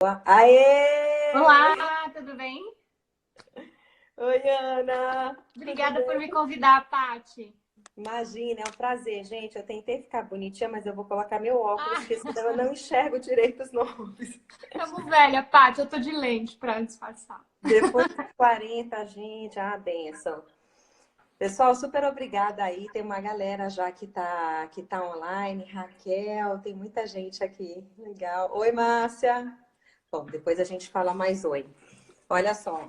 Aê! Olá, tudo bem? Oi, Ana! Tudo Obrigada por me bem? convidar, Paty. Imagina, é um prazer. Gente, eu tentei ficar bonitinha, mas eu vou colocar meu óculos, Ah, porque senão eu não enxergo direito os nomes. tamo velha, Paty. Eu tô de lente pra disfarçar. Depois dos 40, gente, benção. Pessoal, super obrigada aí. Tem uma galera já que tá online. Raquel, tem muita gente aqui. Legal. Oi, Márcia. Bom, depois a gente fala mais oi. Olha só,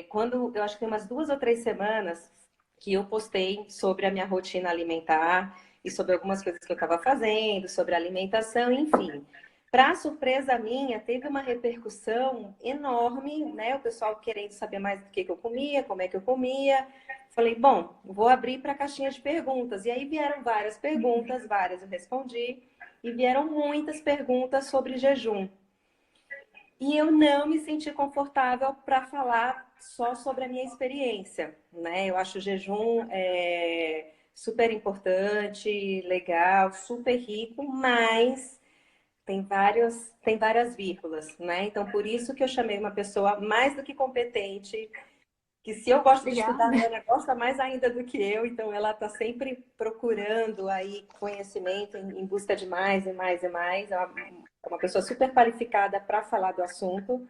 quando eu acho que tem umas 2 ou 3 semanas que eu postei sobre a minha rotina alimentar e sobre algumas coisas que eu estava fazendo, sobre alimentação, enfim. Para surpresa minha, teve uma repercussão enorme, né? O pessoal querendo saber mais do que eu comia, como é que eu comia. Falei, bom, vou abrir para a caixinha de perguntas. E aí vieram várias perguntas, várias eu respondi, e vieram muitas perguntas sobre jejum. E eu não me senti confortável para falar só sobre a minha experiência, né? Eu acho o jejum super importante, legal, super rico, mas tem várias vírgulas, né? Então, por isso que eu chamei uma pessoa mais do que competente, que se eu gosto de estudar, a Obrigada. Ana gosta mais ainda do que eu, então ela está sempre procurando aí conhecimento em busca de mais e mais e mais. É uma pessoa super qualificada para falar do assunto,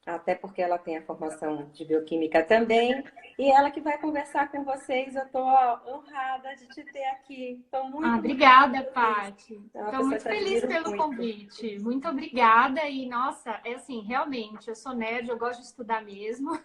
até porque ela tem a formação de bioquímica também, e ela que vai conversar com vocês. Eu estou honrada de te ter aqui. Estou muito, muito Obrigada, feliz. Paty. É uma Estou pessoa muito que eu feliz admiro pelo muito. convite. Muito obrigada. E, nossa, é assim, realmente, eu sou nerd, eu gosto de estudar mesmo.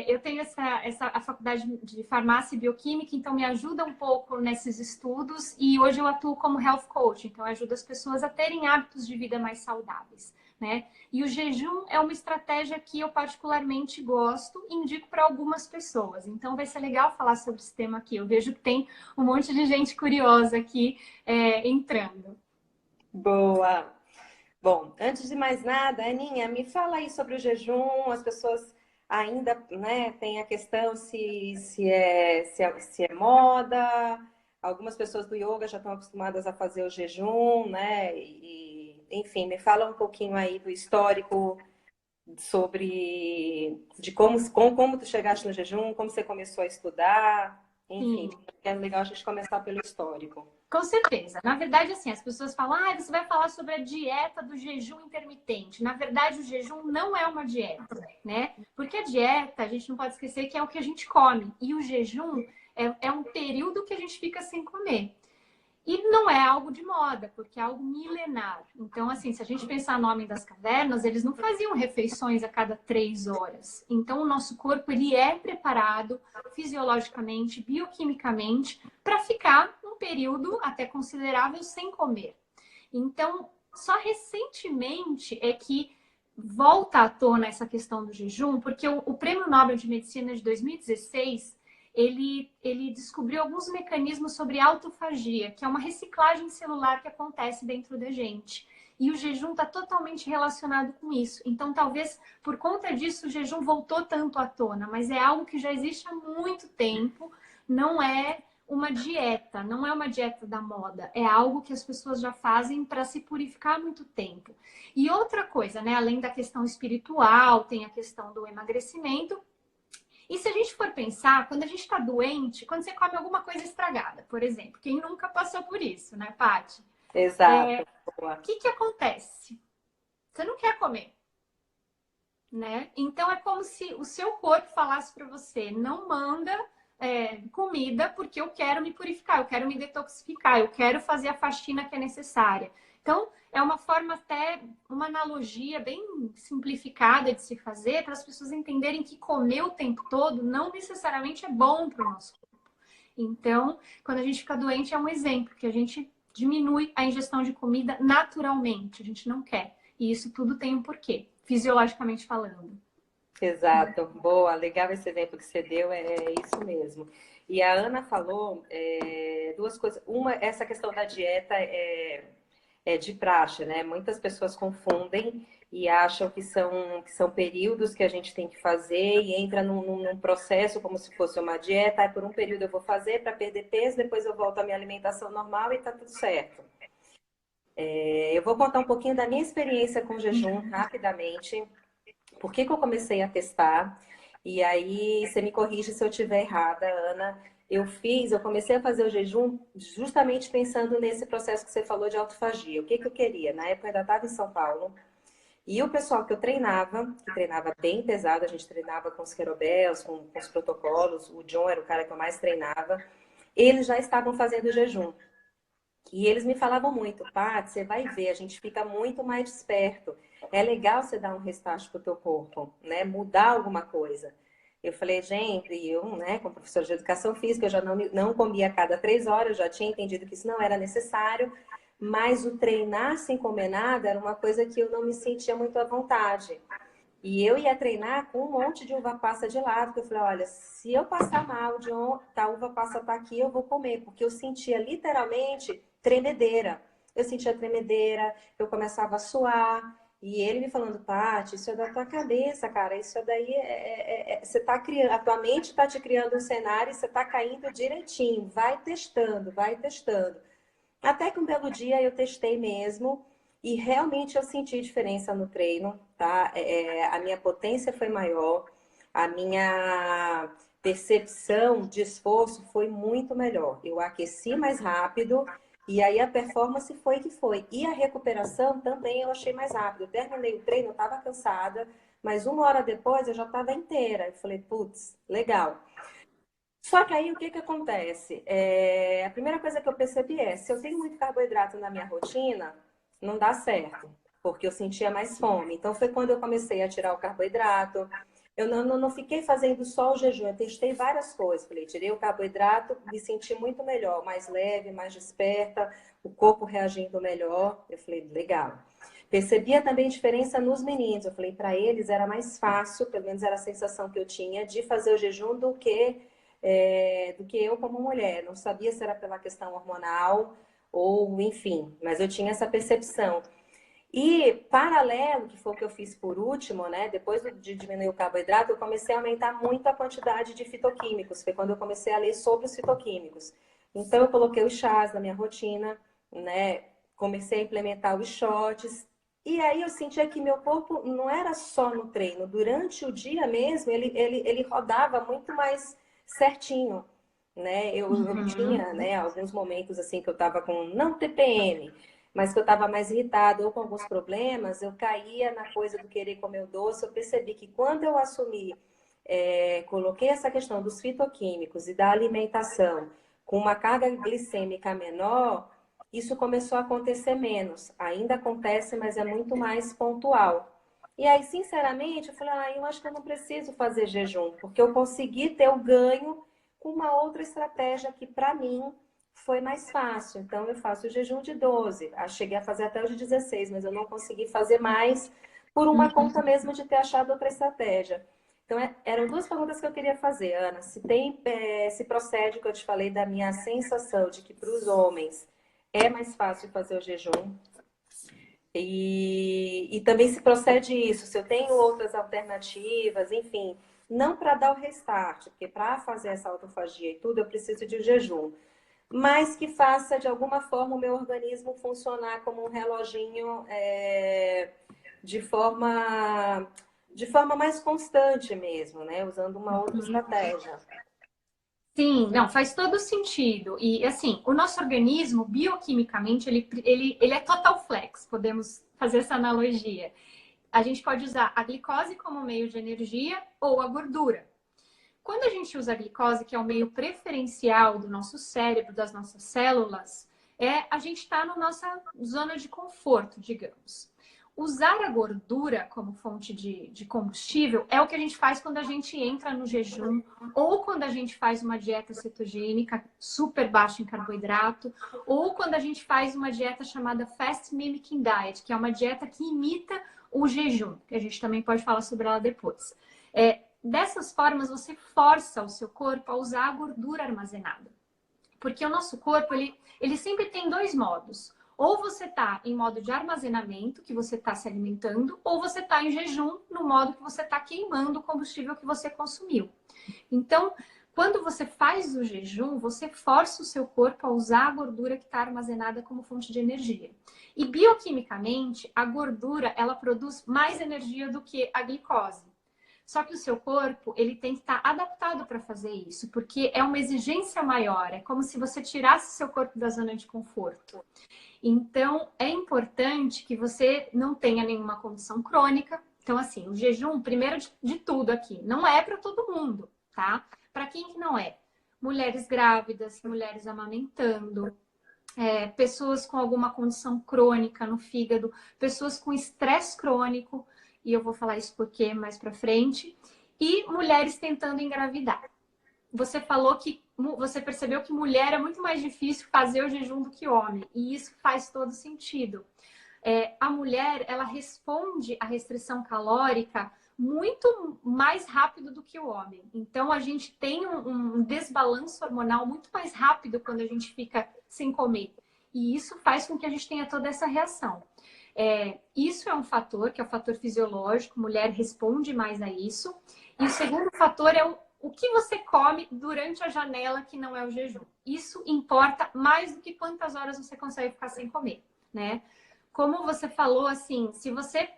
Eu tenho a faculdade de farmácia e bioquímica, então me ajuda um pouco nesses estudos. E hoje eu atuo como health coach, então eu ajudo as pessoas a terem hábitos de vida mais saudáveis, né? E o jejum é uma estratégia que eu particularmente gosto e indico para algumas pessoas. Então vai ser legal falar sobre esse tema aqui. Eu vejo que tem um monte de gente curiosa aqui entrando. Boa! Bom, antes de mais nada, Aninha, me fala aí sobre o jejum. As pessoas ainda, né, tem a questão se é moda. Algumas pessoas do yoga já estão acostumadas a fazer o jejum, né? Enfim, me fala um pouquinho aí do histórico sobre de como tu chegaste no jejum, como você começou a estudar, enfim, Sim. é legal a gente começar pelo histórico. Com certeza. Na verdade, assim, as pessoas falam, você vai falar sobre a dieta do jejum intermitente. Na verdade, o jejum não é uma dieta, né? Porque a dieta, a gente não pode esquecer que é o que a gente come. E o jejum é um período que a gente fica sem comer. E não é algo de moda, porque é algo milenar. Então, assim, se a gente pensar no Homem das Cavernas, eles não faziam refeições a cada 3 horas. Então, o nosso corpo ele é preparado fisiologicamente, bioquimicamente, para ficar um período até considerável sem comer. Então, só recentemente é que volta à tona essa questão do jejum, porque o Prêmio Nobel de Medicina de 2016 ele descobriu alguns mecanismos sobre autofagia, que é uma reciclagem celular que acontece dentro da gente. E o jejum está totalmente relacionado com isso. Então, talvez por conta disso, o jejum voltou tanto à tona, mas é algo que já existe há muito tempo, não é uma dieta, não é uma dieta da moda, é algo que as pessoas já fazem para se purificar há muito tempo. E outra coisa, né, além da questão espiritual, tem a questão do emagrecimento, e se a gente for pensar, quando a gente está doente, quando você come alguma coisa estragada, por exemplo, quem nunca passou por isso, né, Paty? Exato. Boa. O que acontece? Você não quer comer, né? Então é como se o seu corpo falasse para você, não manda comida porque eu quero me purificar, eu quero me detoxificar, eu quero fazer a faxina que é necessária. Então, é uma forma até, uma analogia bem simplificada de se fazer para as pessoas entenderem que comer o tempo todo não necessariamente é bom para o nosso corpo. Então, quando a gente fica doente, é um exemplo que a gente diminui a ingestão de comida naturalmente, a gente não quer. E isso tudo tem um porquê, fisiologicamente falando. Exato, boa, legal esse exemplo que você deu, é isso mesmo. E a Ana falou duas coisas. Uma, essa questão da dieta é de praxe, né? Muitas pessoas confundem e acham que são períodos que a gente tem que fazer e entra num processo como se fosse uma dieta. Aí por um período eu vou fazer para perder peso, depois eu volto à minha alimentação normal e tá tudo certo. Eu vou contar um pouquinho da minha experiência com jejum rapidamente. Por que que eu comecei a testar? E aí, você me corrige se eu estiver errada, Ana. Eu comecei a fazer o jejum justamente pensando nesse processo que você falou de autofagia. O que que eu queria? Na época eu ainda estava em São Paulo. E o pessoal que eu treinava, que treinava bem pesado, a gente treinava com os querobels, com os protocolos, o John era o cara que eu mais treinava, eles já estavam fazendo jejum. E eles me falavam muito, Paty, você vai ver, a gente fica muito mais desperto. É legal você dar um restart pro teu corpo, né? Mudar alguma coisa. Eu falei, gente, eu, né, como professora de educação física, eu já não comia a cada 3 horas, eu já tinha entendido que isso não era necessário, mas o treinar sem comer nada era uma coisa que eu não me sentia muito à vontade. E eu ia treinar com um monte de uva passa de lado, que eu falei, olha, se eu passar mal de onde tá, a uva passa tá aqui, eu vou comer, porque eu sentia literalmente tremedeira. Eu sentia tremedeira, eu começava a suar, e ele me falando, Paty, isso é da tua cabeça, cara, isso daí você tá criando, a tua mente tá te criando um cenário e você tá caindo direitinho, vai testando, vai testando. Até que um belo dia eu testei mesmo e realmente eu senti diferença no treino, tá? A minha potência foi maior, a minha percepção de esforço foi muito melhor. Eu aqueci mais rápido e aí a performance foi que foi. E a recuperação também eu achei mais rápido. Eu terminei o treino, eu estava cansada, mas 1 hora depois eu já estava inteira. Eu falei, putz, legal. Só que aí o que que acontece? A primeira coisa que eu percebi é, se eu tenho muito carboidrato na minha rotina, não dá certo, porque eu sentia mais fome. Então foi quando eu comecei a tirar o carboidrato. Eu não fiquei fazendo só o jejum, eu testei várias coisas. Falei, tirei o carboidrato, me senti muito melhor, mais leve, mais desperta, o corpo reagindo melhor. Eu falei, legal. Percebia também diferença nos meninos. Eu falei, para eles era mais fácil, pelo menos era a sensação que eu tinha, de fazer o jejum do que eu como mulher. Não sabia se era pela questão hormonal ou enfim, mas eu tinha essa percepção. E paralelo, que foi o que eu fiz por último, né? Depois de diminuir o carboidrato, eu comecei a aumentar muito a quantidade de fitoquímicos. Foi quando eu comecei a ler sobre os fitoquímicos. Então eu coloquei os chás na minha rotina, né? Comecei a implementar os shots. E aí eu sentia que meu corpo não era só no treino, durante o dia mesmo ele rodava muito mais certinho, né? Eu Uhum. tinha, né, alguns momentos assim que eu tava com, não TPM, mas que eu estava mais irritada ou com alguns problemas, eu caía na coisa do querer comer o doce. Eu percebi que quando eu assumi, coloquei essa questão dos fitoquímicos e da alimentação com uma carga glicêmica menor, isso começou a acontecer menos. Ainda acontece, mas é muito mais pontual. E aí, sinceramente, eu falei, eu acho que eu não preciso fazer jejum, porque eu consegui ter o ganho com uma outra estratégia que, para mim, foi mais fácil. Então, eu faço o jejum de 12. Cheguei a fazer até o de 16, mas eu não consegui fazer mais por uma conta mesmo de ter achado outra estratégia. Então, eram duas perguntas que eu queria fazer, Ana. Se procede o que eu te falei da minha sensação de que para os homens é mais fácil fazer o jejum. E também se procede isso, se eu tenho outras alternativas, enfim, não para dar o restart, porque para fazer essa autofagia e tudo, eu preciso de um jejum, mas que faça de alguma forma o meu organismo funcionar como um reloginho de forma de forma mais constante mesmo, né? Usando uma outra estratégia. Sim, não, faz todo sentido. E assim, o nosso organismo, bioquimicamente, ele é total flex, podemos fazer essa analogia. A gente pode usar a glicose como meio de energia ou a gordura. Quando a gente usa a glicose, que é o meio preferencial do nosso cérebro, das nossas células, a gente está na nossa zona de conforto, digamos. Usar a gordura como fonte de combustível é o que a gente faz quando a gente entra no jejum ou quando a gente faz uma dieta cetogênica super baixa em carboidrato ou quando a gente faz uma dieta chamada Fast Mimicking Diet, que é uma dieta que imita o jejum, que a gente também pode falar sobre ela depois. Dessas formas, você força o seu corpo a usar a gordura armazenada. Porque o nosso corpo, ele sempre tem dois modos. Ou você está em modo de armazenamento, que você está se alimentando, ou você está em jejum, no modo que você está queimando o combustível que você consumiu. Então, quando você faz o jejum, você força o seu corpo a usar a gordura que está armazenada como fonte de energia. E bioquimicamente, a gordura, ela produz mais energia do que a glicose. Só que o seu corpo, ele tem que estar adaptado para fazer isso, porque é uma exigência maior, é como se você tirasse seu corpo da zona de conforto. Então, é importante que você não tenha nenhuma condição crônica. Então, assim, o jejum, primeiro de tudo aqui, não é para todo mundo, tá? Para quem que não é? Mulheres grávidas, mulheres amamentando, pessoas com alguma condição crônica no fígado, pessoas com estresse crônico, e eu vou falar isso porque mais para frente, e mulheres tentando engravidar. Você falou que você percebeu que mulher é muito mais difícil fazer o jejum do que homem, e isso faz todo sentido. A mulher, ela responde à restrição calórica muito mais rápido do que o homem. Então, a gente tem um desbalanço hormonal muito mais rápido quando a gente fica sem comer. E isso faz com que a gente tenha toda essa reação. Isso é um fator, que é o fator fisiológico, mulher responde mais a isso. E o segundo fator é o que você come durante a janela que não é o jejum. Isso importa mais do que quantas horas você consegue ficar sem comer, né? Como você falou, assim, se você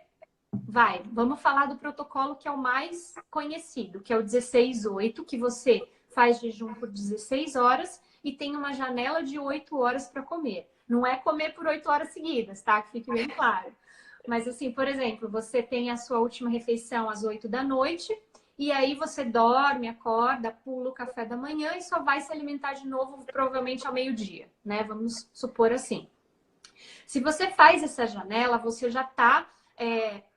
vamos falar do protocolo que é o mais conhecido, que é o 16-8, que você faz jejum por 16 horas e tem uma janela de 8 horas para comer. Não é comer por 8 horas seguidas, tá? Que fique bem claro. Mas, assim, por exemplo, você tem a sua última refeição às 8 da noite e aí você dorme, acorda, pula o café da manhã e só vai se alimentar de novo, provavelmente ao meio-dia, né? Vamos supor assim. Se você faz essa janela, você já está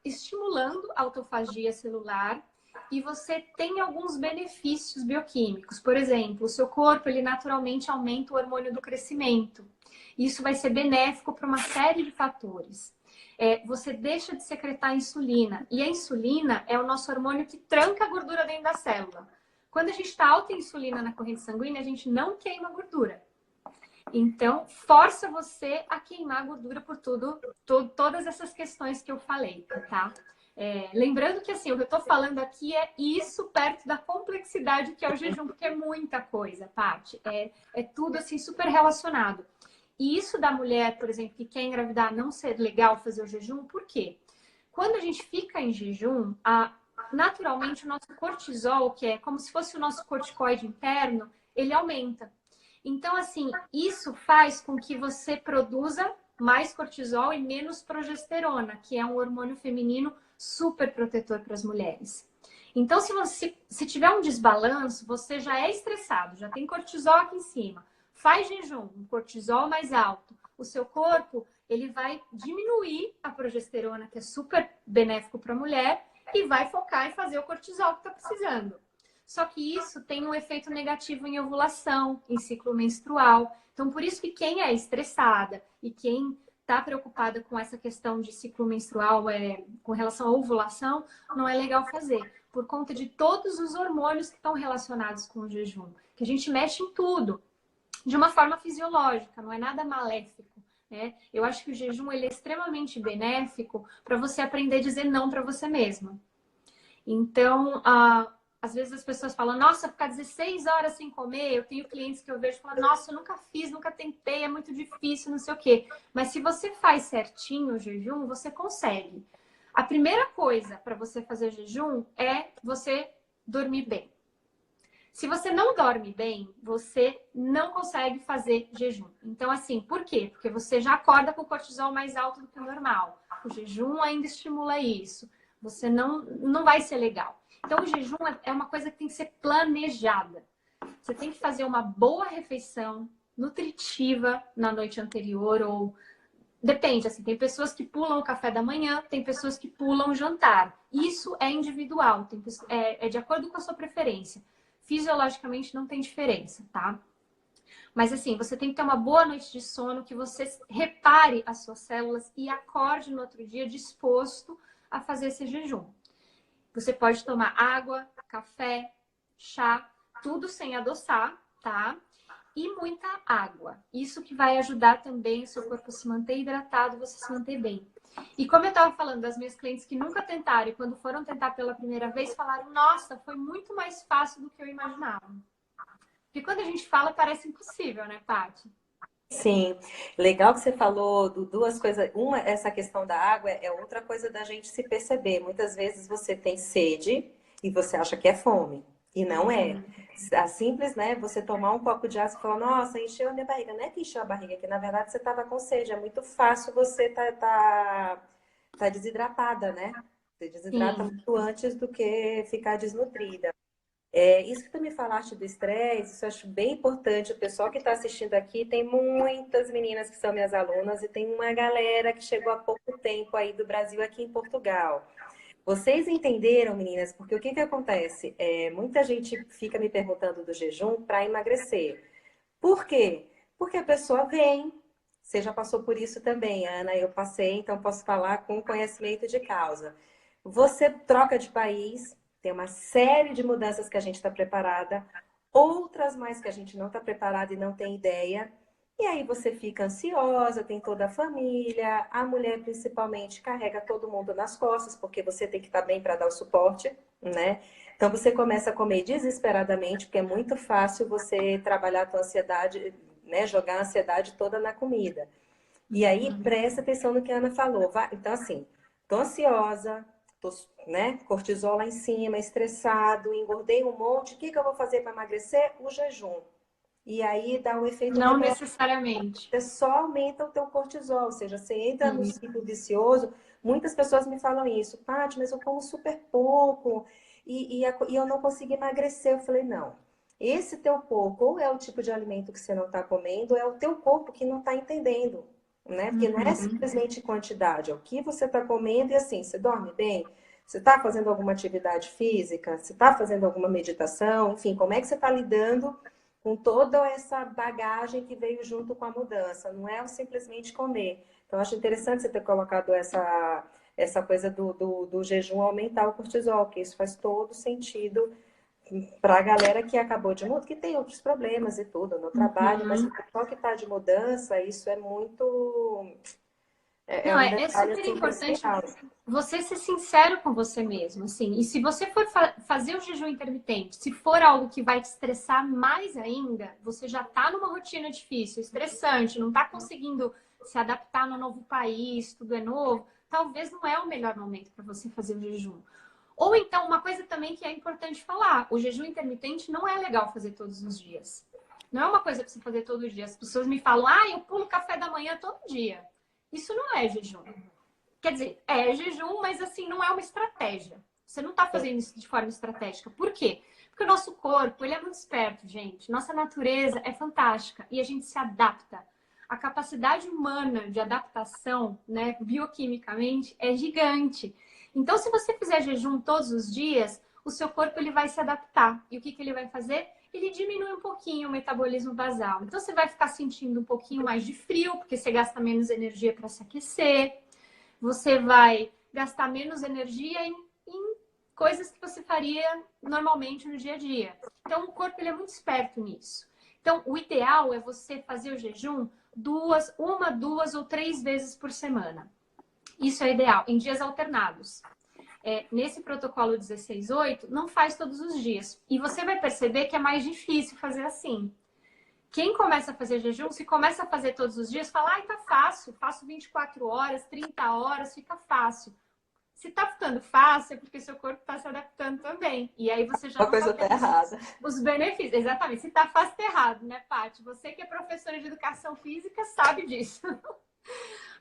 estimulando a autofagia celular e você tem alguns benefícios bioquímicos. Por exemplo, o seu corpo, ele naturalmente aumenta o hormônio do crescimento. Isso vai ser benéfico para uma série de fatores. Você deixa de secretar insulina. E a insulina é o nosso hormônio que tranca a gordura dentro da célula. Quando a gente está alta em insulina na corrente sanguínea, a gente não queima gordura. Então, força você a queimar gordura por todas essas questões que eu falei, tá? Lembrando que, assim, o que eu tô falando aqui é isso perto da complexidade que é o jejum, porque é muita coisa, Paty. É tudo, assim, super relacionado. E isso da mulher, por exemplo, que quer engravidar, não ser legal fazer o jejum, por quê? Quando a gente fica em jejum, naturalmente o nosso cortisol, que é como se fosse o nosso corticoide interno, ele aumenta. Então, assim, isso faz com que você produza mais cortisol e menos progesterona, que é um hormônio feminino super protetor para as mulheres. Então, se tiver um desbalanço, você já é estressado, já tem cortisol aqui em cima. Faz jejum, um cortisol mais alto. O seu corpo, ele vai diminuir a progesterona, que é super benéfico para a mulher, e vai focar em fazer o cortisol que está precisando. Só que isso tem um efeito negativo em ovulação, em ciclo menstrual. Então, por isso que quem é estressada e quem está preocupada com essa questão de ciclo menstrual com relação à ovulação, não é legal fazer. Por conta de todos os hormônios que estão relacionados com o jejum. Que a gente mexe em tudo, de uma forma fisiológica, não é nada maléfico. Né? Eu acho que o jejum ele é extremamente benéfico para você aprender a dizer não para você mesma. Então, às vezes as pessoas falam, nossa, ficar 16 horas sem comer, eu tenho clientes que eu vejo falando, nossa, eu nunca fiz, nunca tentei, é muito difícil, não sei o quê. Mas se você faz certinho o jejum, você consegue. A primeira coisa para você fazer jejum é você dormir bem. Se você não dorme bem, você não consegue fazer jejum. Então, assim, por quê? Porque você já acorda com o cortisol mais alto do que o normal. O jejum ainda estimula isso. Você não vai ser legal. Então, o jejum é uma coisa que tem que ser planejada. Você tem que fazer uma boa refeição nutritiva na noite anterior ou... Depende, assim, tem pessoas que pulam o café da manhã, tem pessoas que pulam o jantar. Isso é individual, é de acordo com a sua preferência. Fisiologicamente não tem diferença, tá? Mas assim, você tem que ter uma boa noite de sono, que você repare as suas células e acorde no outro dia disposto a fazer esse jejum. Você pode tomar água, café, chá, tudo sem adoçar, tá? E muita água. Isso que vai ajudar também o seu corpo a se manter hidratado, você se manter bem. E como eu estava falando das minhas clientes que nunca tentaram e quando foram tentar pela primeira vez, falaram, nossa, foi muito mais fácil do que eu imaginava. Porque quando a gente fala, parece impossível, né, Paty? Sim, legal que você falou duas coisas. Uma, essa questão da água é outra coisa da gente se perceber. Muitas vezes você tem sede e você acha que é fome. E não é. A simples, né? Você tomar um copo de água e falar, nossa, encheu a minha barriga. Não é que encheu a barriga, que na verdade você estava com sede. É muito fácil você tá desidratada, né? Você desidrata Sim. muito antes do que ficar desnutrida. Isso que tu me falaste do estresse, isso eu acho bem importante. O pessoal que está assistindo aqui, tem muitas meninas que são minhas alunas e tem uma galera que chegou há pouco tempo aí do Brasil aqui em Portugal. Vocês entenderam, meninas? Porque o que que acontece? Muita gente fica me perguntando do jejum para emagrecer. Por quê? Porque a pessoa vem. Você já passou por isso também, Ana. Eu passei, então posso falar com conhecimento de causa. Você troca de país, tem uma série de mudanças que a gente está preparada, outras mais que a gente não está preparada e não tem ideia. E aí você fica ansiosa, tem toda a família, a mulher principalmente carrega todo mundo nas costas, porque você tem que estar bem para dar o suporte, né? Então você começa a comer desesperadamente, porque é muito fácil você trabalhar a tua ansiedade, né? Jogar a ansiedade toda na comida. E aí presta atenção no que a Ana falou. Então, assim, tô ansiosa, tô, né? Cortisol lá em cima, estressado, engordei um monte. O que que eu vou fazer para emagrecer? O jejum. E aí dá um efeito Não rebote. necessariamente. Você só aumenta o teu cortisol, ou seja, você entra no Sim. ciclo vicioso. Muitas pessoas me falam isso, Paty, mas eu como super pouco e eu não consigo emagrecer. Eu falei, não. Esse teu pouco, ou é o tipo de alimento que você não está comendo, ou é o teu corpo que não está entendendo, né? Porque não é Uhum. simplesmente quantidade, é o que você está comendo e assim, você dorme bem? Você está fazendo alguma atividade física? Você está fazendo alguma meditação? Enfim, como é que você está lidando com toda essa bagagem que veio junto com a mudança? Não é simplesmente comer. Então, acho interessante você ter colocado essa coisa do jejum aumentar o cortisol, que isso faz todo sentido para a galera que acabou de mudar, que tem outros problemas e tudo no trabalho, mas o Uhum. pessoal que está de mudança, isso é muito. É Não, um é detalhe super assim, importante crucial. você ser sincero com você mesmo, assim. E se você for fazer o jejum intermitente, se for algo que vai te estressar mais ainda, você já tá numa rotina difícil, estressante, não tá conseguindo se adaptar no novo país, tudo é novo, talvez não é o melhor momento para você fazer o jejum. Ou então, uma coisa também que é importante falar, o jejum intermitente não é legal fazer todos os dias. Não é uma coisa para você fazer todos os dias. As pessoas me falam, eu pulo café da manhã todo dia. Isso não é jejum. Quer dizer, é jejum, mas assim, não é uma estratégia. Você não está fazendo isso de forma estratégica. Por quê? Porque o nosso corpo, ele é muito esperto, gente. Nossa natureza é fantástica e a gente se adapta. A capacidade humana de adaptação, né, bioquimicamente, é gigante. Então, se você fizer jejum todos os dias, o seu corpo ele vai se adaptar. E o que, que ele vai fazer? Ele diminui um pouquinho o metabolismo basal. Então, você vai ficar sentindo um pouquinho mais de frio, porque você gasta menos energia para se aquecer. Você vai gastar menos energia em coisas que você faria normalmente no dia a dia. Então, o corpo ele é muito esperto nisso. Então, o ideal é você fazer o jejum uma, duas ou três vezes por semana. Isso é ideal, em dias alternados. Nesse protocolo 16/8, não faz todos os dias. E você vai perceber que é mais difícil fazer assim. Quem começa a fazer jejum, se começa a fazer todos os dias, fala, tá fácil, faço 24 horas, 30 horas, fica fácil. Se tá ficando fácil, é porque seu corpo está se adaptando também. E aí você já Uma não tá coisa tá tendo errada. os benefícios. Exatamente. Se tá fácil, tá errado, né, Paty? Você que é professora de educação física sabe disso.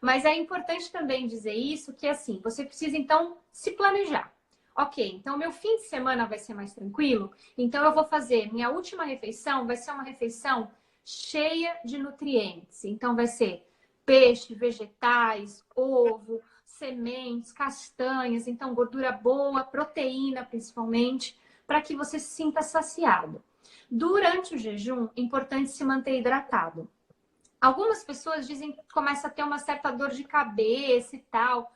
Mas é importante também dizer isso, que assim, você precisa então se planejar. Ok, então meu fim de semana vai ser mais tranquilo, então eu vou fazer, minha última refeição vai ser uma refeição cheia de nutrientes. Então vai ser peixe, vegetais, ovo, sementes, castanhas, então gordura boa, proteína principalmente, para que você se sinta saciado. Durante o jejum, é importante se manter hidratado. Algumas pessoas dizem que começa a ter uma certa dor de cabeça e tal.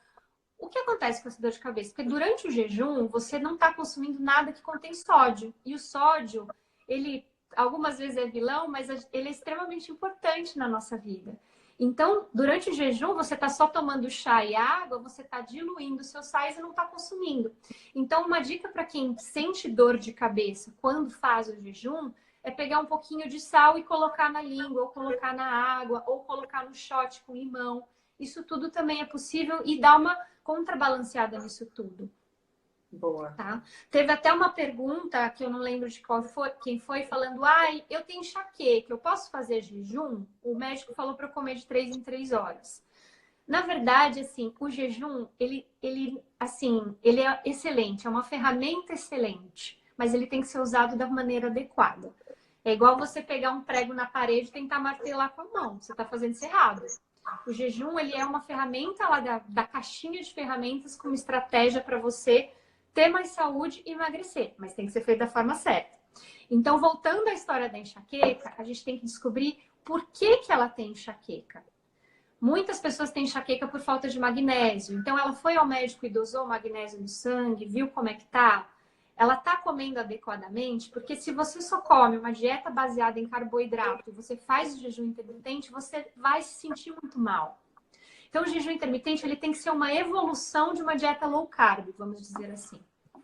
O que acontece com essa dor de cabeça? Porque durante o jejum, você não está consumindo nada que contém sódio. E o sódio, ele algumas vezes é vilão, mas ele é extremamente importante na nossa vida. Então, durante o jejum, você está só tomando chá e água, você está diluindo seus sais e não está consumindo. Então, uma dica para quem sente dor de cabeça quando faz o jejum é pegar um pouquinho de sal e colocar na língua, ou colocar na água, ou colocar no shot com limão. Isso tudo também é possível e dá uma contrabalanceada nisso tudo. Boa. Tá? Teve até uma pergunta, que eu não lembro de quem foi, falando, ai, eu tenho enxaqueca, eu posso fazer jejum? O médico falou para eu comer de 3 em 3 horas. Na verdade, assim, o jejum, ele é excelente, é uma ferramenta excelente, mas ele tem que ser usado da maneira adequada. É igual você pegar um prego na parede e tentar martelar com a mão. Você está fazendo isso errado. O jejum, ele é uma ferramenta lá da caixinha de ferramentas como estratégia para você ter mais saúde e emagrecer, mas tem que ser feito da forma certa. Então, voltando à história da enxaqueca, a gente tem que descobrir por que ela tem enxaqueca. Muitas pessoas têm enxaqueca por falta de magnésio. Então, ela foi ao médico e dosou magnésio no sangue, viu como é que tá? Ela tá comendo adequadamente? Porque se você só come uma dieta baseada em carboidrato e você faz o jejum intermitente, você vai se sentir muito mal. Então, o jejum intermitente, ele tem que ser uma evolução de uma dieta low carb, vamos dizer assim,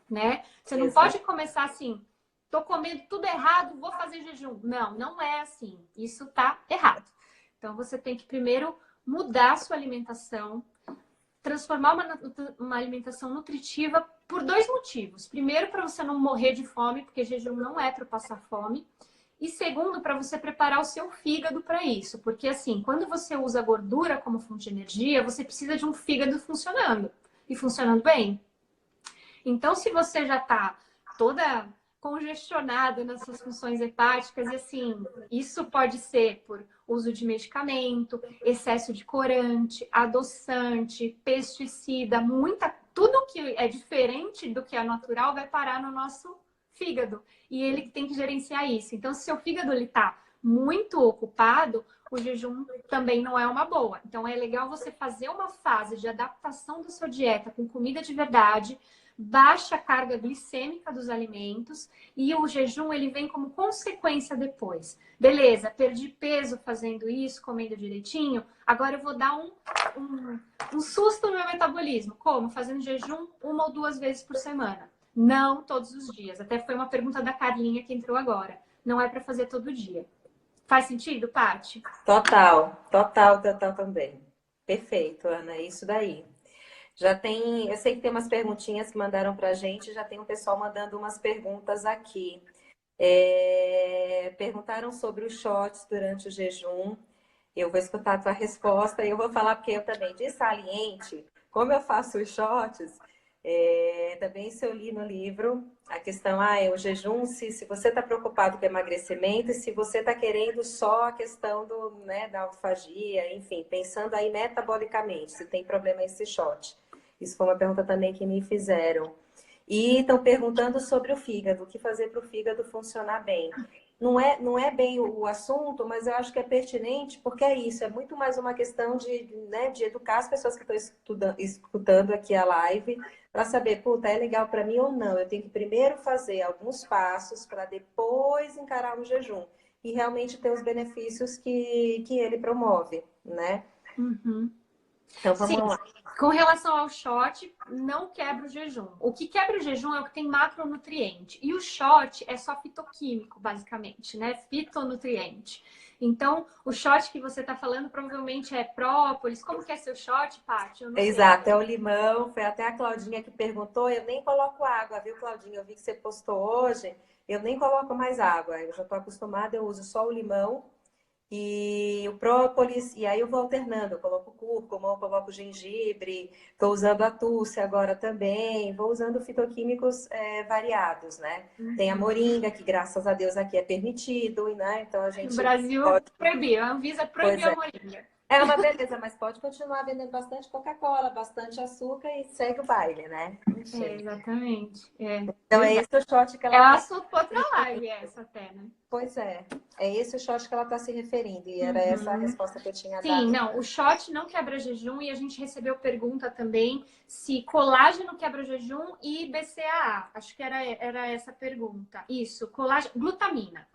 né? Você não pode começar assim, tô comendo tudo errado, vou fazer jejum. Não, não é assim. Isso tá errado. Então, você tem que primeiro mudar a sua alimentação, transformar uma alimentação nutritiva por 2 motivos. Primeiro, para você não morrer de fome, porque jejum não é para passar fome. E segundo, para você preparar o seu fígado para isso. Porque assim, quando você usa gordura como fonte de energia, você precisa de um fígado funcionando. E funcionando bem. Então, se você já está toda congestionada nas suas funções hepáticas, e assim, isso pode ser por uso de medicamento, excesso de corante, adoçante, pesticida, tudo que é diferente do que é natural vai parar no nosso fígado. E ele que tem que gerenciar isso. Então, se seu fígado está muito ocupado, o jejum também não é uma boa. Então, é legal você fazer uma fase de adaptação da sua dieta com comida de verdade, baixa a carga glicêmica dos alimentos e o jejum ele vem como consequência depois. Beleza, perdi peso fazendo isso, comendo direitinho, agora eu vou dar um susto no meu metabolismo. Como? Fazendo jejum 1 ou 2 vezes por semana. Não todos os dias. Até foi uma pergunta da Carlinha que entrou agora. Não é para fazer todo dia. Faz sentido, Paty? Total também. Perfeito, Ana, é isso daí. Eu sei que tem umas perguntinhas que mandaram pra gente, já tem um pessoal mandando umas perguntas aqui. Perguntaram sobre os shots durante o jejum. Eu vou escutar a tua resposta e eu vou falar porque eu também, de saliente, como eu faço os shots, também se eu li no livro a questão, é o jejum, se você está preocupado com emagrecimento e se você está querendo só a questão da autofagia, enfim, pensando aí metabolicamente, se tem problema esse shot. Isso foi uma pergunta também que me fizeram. E estão perguntando sobre o fígado, o que fazer para o fígado funcionar bem. Não é bem o assunto, mas eu acho que é pertinente, porque é isso, é muito mais uma questão de educar as pessoas que estão escutando aqui a live, para saber, puta, é legal para mim ou não. Eu tenho que primeiro fazer alguns passos para depois encarar um jejum e realmente ter os benefícios que ele promove, né? Uhum. Então vamos lá. Com relação ao shot, não quebra o jejum. O que quebra o jejum é o que tem macronutriente. E o shot é só fitoquímico, basicamente, né? Fitonutriente. Então, o shot que você está falando provavelmente é própolis. Como que é seu shot, Paty? Eu não sei. Exato, é o limão. Foi até a Claudinha que perguntou. Eu nem coloco água, viu, Claudinha? Eu vi que você postou hoje. Eu nem coloco mais água. Eu já estou acostumada, eu uso só o limão e o própolis, e aí eu vou alternando, eu coloco cúrcuma, eu coloco gengibre, estou usando a túcia agora também, vou usando fitoquímicos variados, né? Uhum. Tem a moringa, que graças a Deus aqui é permitido, né? Então a gente... No Brasil proibiu, a Anvisa proibiu a moringa. É uma beleza, mas pode continuar vendendo bastante Coca-Cola, bastante açúcar e segue o baile, né? Exatamente. Então é esse o shot que ela... É um assunto para outra live essa até, né? Pois é esse o shot que ela está se referindo, e era essa a resposta que eu tinha dado. Sim, não, o shot não quebra jejum e a gente recebeu pergunta também se colágeno quebra jejum e BCAA. Acho que era essa a pergunta. Isso, colágeno, glutamina.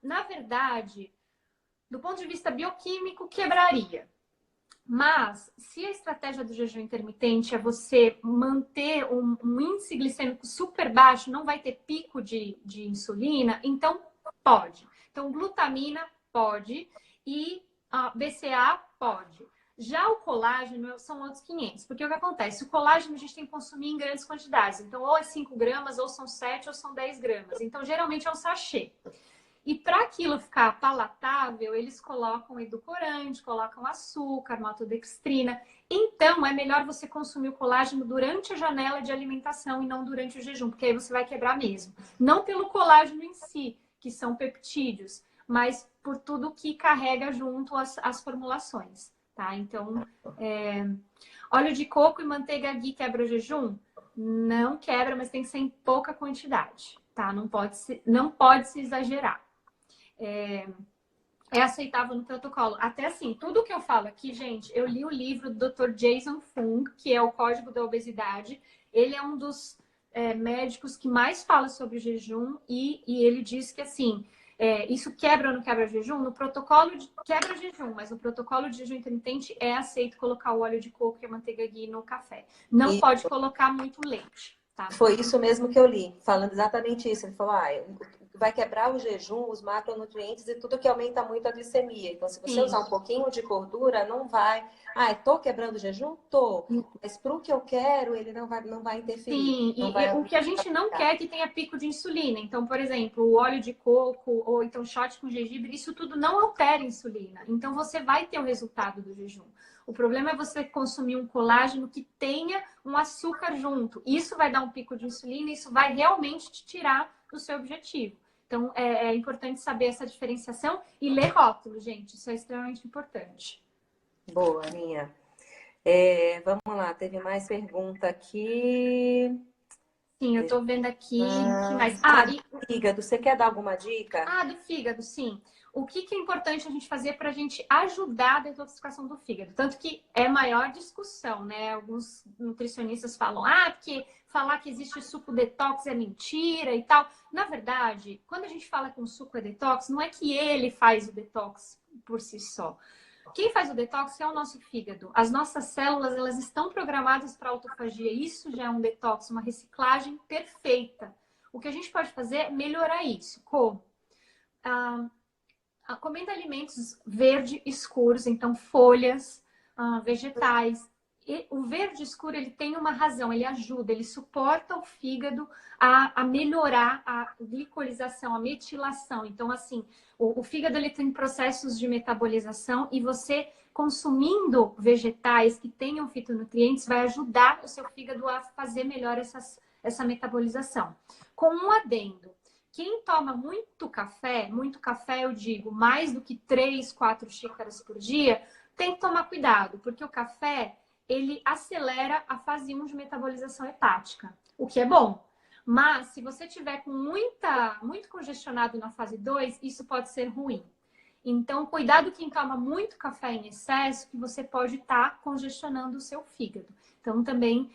Na verdade, do ponto de vista bioquímico, quebraria. Mas, se a estratégia do jejum intermitente é você manter um índice glicêmico super baixo, não vai ter pico de insulina, então Pode. Então, glutamina pode e a BCA pode. Já o colágeno são outros 500, porque o que acontece? O colágeno a gente tem que consumir em grandes quantidades. Então, ou é 5 gramas, ou são 7, ou são 10 gramas. Então, geralmente é um sachê. E para aquilo ficar palatável, eles colocam edulcorante, colocam açúcar, maltodextrina. Então, é melhor você consumir o colágeno durante a janela de alimentação e não durante o jejum, porque aí você vai quebrar mesmo. Não pelo colágeno em si, que são peptídeos, mas por tudo que carrega junto as formulações, tá? Então, óleo de coco e manteiga ghee quebra o jejum? Não quebra, mas tem que ser em pouca quantidade, tá? Não pode se exagerar. É aceitável no protocolo. Até assim, tudo que eu falo aqui, gente, eu li o livro do Dr. Jason Fung, que é o Código da Obesidade. Ele é um dos médicos que mais fala sobre o jejum e ele diz que, assim, isso quebra ou não quebra jejum? No protocolo quebra jejum, mas no protocolo de jejum intermitente é aceito colocar o óleo de coco e a manteiga ghee no café. Não pode colocar muito leite, tá? Foi isso mesmo que eu li, falando exatamente isso. Ele falou, vai quebrar o jejum, os macronutrientes e tudo que aumenta muito a glicemia. Então, se você usar um pouquinho de gordura, não vai... tô quebrando o jejum? Tô. Mas para o que eu quero, ele não vai interferir. Sim, o que a gente não quer é que tenha pico de insulina. Então, por exemplo, o óleo de coco ou então shot com gengibre, isso tudo não altera a insulina. Então, você vai ter o resultado do jejum. O problema é você consumir um colágeno que tenha um açúcar junto. Isso vai dar um pico de insulina e isso vai realmente te tirar do seu objetivo. Então, é importante saber essa diferenciação e ler rótulo, gente. Isso é extremamente importante. Boa, Aninha. Vamos lá, teve mais pergunta aqui. Sim, eu tô vendo aqui. Que mais? Do fígado. Você quer dar alguma dica? Do fígado, sim. O que é importante a gente fazer para a gente ajudar a detoxificação do fígado? Tanto que é maior discussão, né? Alguns nutricionistas falam, porque falar que existe suco detox é mentira e tal. Na verdade, quando a gente fala que um suco é detox, não é que ele faz o detox por si só. Quem faz o detox é o nosso fígado. As nossas células, elas estão programadas para autofagia. Isso já é um detox, uma reciclagem perfeita. O que a gente pode fazer é melhorar isso. Como? Comendo alimentos verde escuros, então folhas, vegetais. E o verde escuro, ele tem uma razão, ele ajuda, ele suporta o fígado a melhorar a glicolização, a metilação. Então, assim, o fígado ele tem processos de metabolização e você consumindo vegetais que tenham fitonutrientes vai ajudar o seu fígado a fazer melhor essa metabolização. Com um adendo, quem toma muito café eu digo, mais do que 3, 4 xícaras por dia, tem que tomar cuidado, porque o café, ele acelera a fase 1 de metabolização hepática, o que é bom. Mas, se você tiver com muito congestionado na fase 2, isso pode ser ruim. Então, cuidado quem toma muito café em excesso, que você pode estar congestionando o seu fígado. Então, também,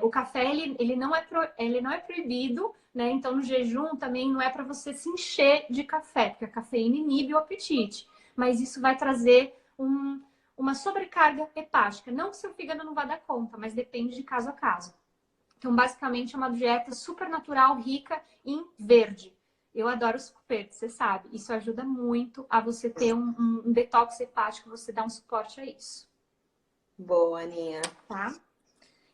o café, ele não é proibido, né? Então, no jejum também não é para você se encher de café, porque a cafeína inibe o apetite. Mas isso vai trazer uma sobrecarga hepática. Não que seu fígado não vá dar conta, mas depende de caso a caso. Então, basicamente, é uma dieta super natural, rica em verde. Eu adoro suco verde, você sabe. Isso ajuda muito a você ter um detox hepático, você dá um suporte a isso. Boa, Aninha. Tá?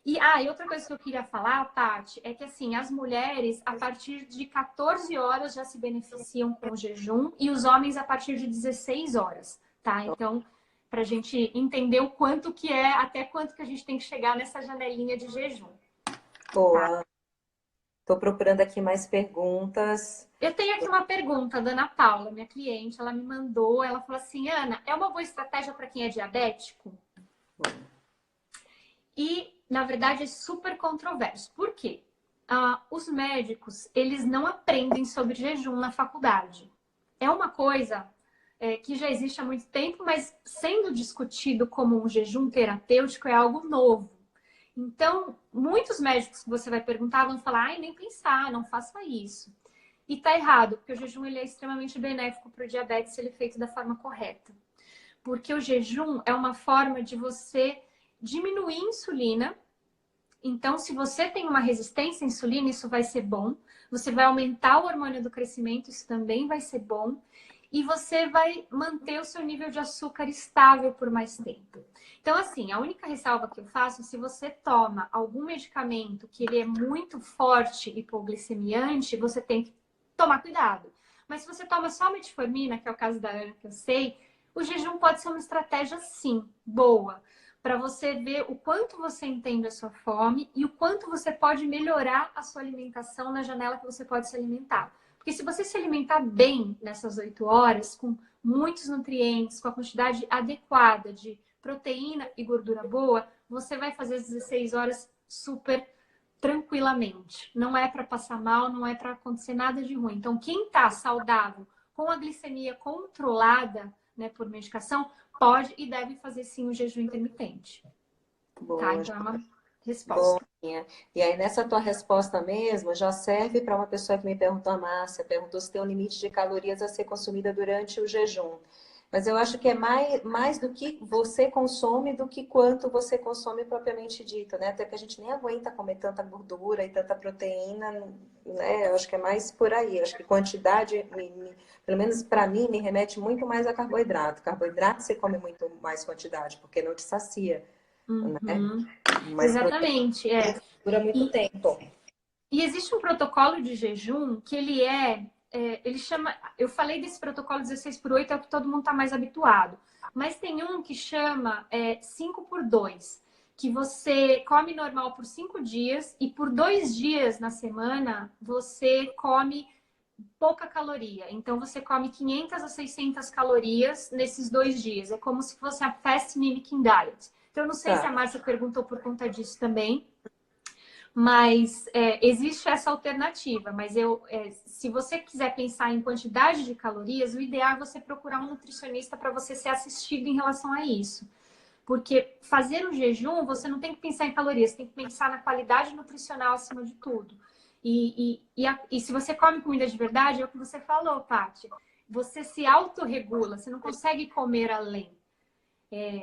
E outra coisa que eu queria falar, Tati, é que assim, as mulheres a partir de 14 horas já se beneficiam com o jejum e os homens a partir de 16 horas, tá? Então, pra gente entender o quanto que até quanto que a gente tem que chegar nessa janelinha de jejum. Boa. Tá? Tô procurando aqui mais perguntas. Eu tenho aqui uma pergunta da Ana Paula, minha cliente, ela me mandou, ela falou assim, Ana, é uma boa estratégia para quem é diabético? E, na verdade, é super controverso. Por quê? Os médicos, eles não aprendem sobre jejum na faculdade. É uma coisa que já existe há muito tempo, mas sendo discutido como um jejum terapêutico é algo novo. Então, muitos médicos que você vai perguntar vão falar, nem pensar, não faça isso. E tá errado, porque o jejum ele é extremamente benéfico para o diabetes se ele é feito da forma correta. Porque o jejum é uma forma de você diminuir a insulina Então, se você tem uma resistência à insulina, isso vai ser bom. Você vai aumentar o hormônio do crescimento, isso também vai ser bom. E você vai manter o seu nível de açúcar estável por mais tempo. Então, assim, a única ressalva que eu faço, se você toma algum medicamento que ele é muito forte hipoglicemiante, você tem que tomar cuidado. Mas se você toma só metformina, que é o caso da Ana, que eu sei, o jejum pode ser uma estratégia, sim, boa, para você ver o quanto você entende a sua fome e o quanto você pode melhorar a sua alimentação na janela que você pode se alimentar. Porque se você se alimentar bem nessas 8 horas, com muitos nutrientes, com a quantidade adequada de proteína e gordura boa, você vai fazer as 16 horas super tranquilamente. Não é para passar mal, não é para acontecer nada de ruim. Então, quem está saudável, com a glicemia controlada, né, por medicação, pode e deve fazer sim o jejum intermitente. Tá? Boa, Então, é uma resposta. boinha. E aí, nessa tua resposta mesmo, já serve para uma pessoa que me perguntou, a Márcia, perguntou se tem um limite de calorias a ser consumida durante o jejum. Mas eu acho que é mais do que você consome do que quanto você consome propriamente dito, né? Até que a gente nem aguenta comer tanta gordura e tanta proteína, né? Eu acho que é mais por aí. Eu acho que quantidade, pelo menos para mim, me remete muito mais a carboidrato. Carboidrato você come muito mais quantidade, porque não te sacia, né? Uhum. Mas Exatamente, proteína dura muito E, tempo. e existe um protocolo de jejum que ele chama, eu falei desse protocolo 16/8, é o que todo mundo está mais habituado. Mas tem um que chama 5/2, que você come normal por 5 dias e por 2 dias na semana você come pouca caloria. Então você come 500 a 600 calorias nesses 2 dias. É como se fosse a Fast Mimicking Diet. Então eu não sei se a Tá. Márcia perguntou por conta disso também. Mas existe essa alternativa. Mas se você quiser pensar em quantidade de calorias, o ideal é você procurar um nutricionista para você ser assistido em relação a isso. Porque fazer o jejum, você não tem que pensar em calorias, você tem que pensar na qualidade nutricional acima de tudo. E se você come comida de verdade, é o que você falou, Paty. Você se autorregula, você não consegue comer além.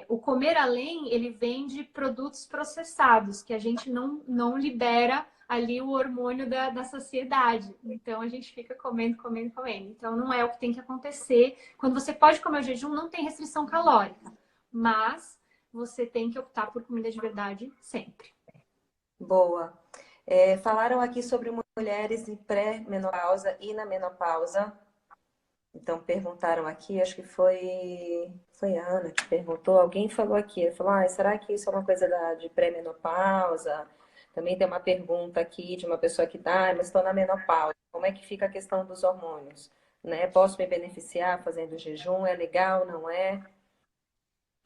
O comer além, ele vem de produtos processados, que a gente não libera ali o hormônio da saciedade. Então, a gente fica comendo, comendo, comendo. Então, não é o que tem que acontecer. Quando você pode comer o jejum, não tem restrição calórica. Mas você tem que optar por comida de verdade sempre. Boa. Falaram aqui sobre mulheres em pré-menopausa e na menopausa. Então perguntaram aqui, acho que foi a Ana que perguntou, alguém falou aqui, falou, será que isso é uma coisa de pré-menopausa? Também tem uma pergunta aqui de uma pessoa que tá, mas estou na menopausa, como é que fica a questão dos hormônios? Né? Posso me beneficiar fazendo jejum? É legal, não é?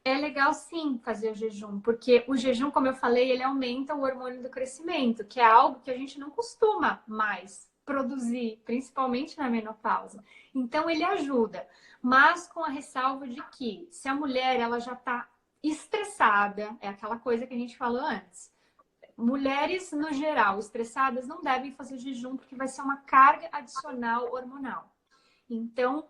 É legal sim fazer o jejum, porque o jejum, como eu falei, ele aumenta o hormônio do crescimento, que é algo que a gente não costuma mais produzir, principalmente na menopausa. Então ele ajuda, mas com a ressalva de que se a mulher ela já está estressada, é aquela coisa que a gente falou antes. Mulheres, no geral, estressadas não devem fazer jejum porque vai ser uma carga adicional hormonal. Então,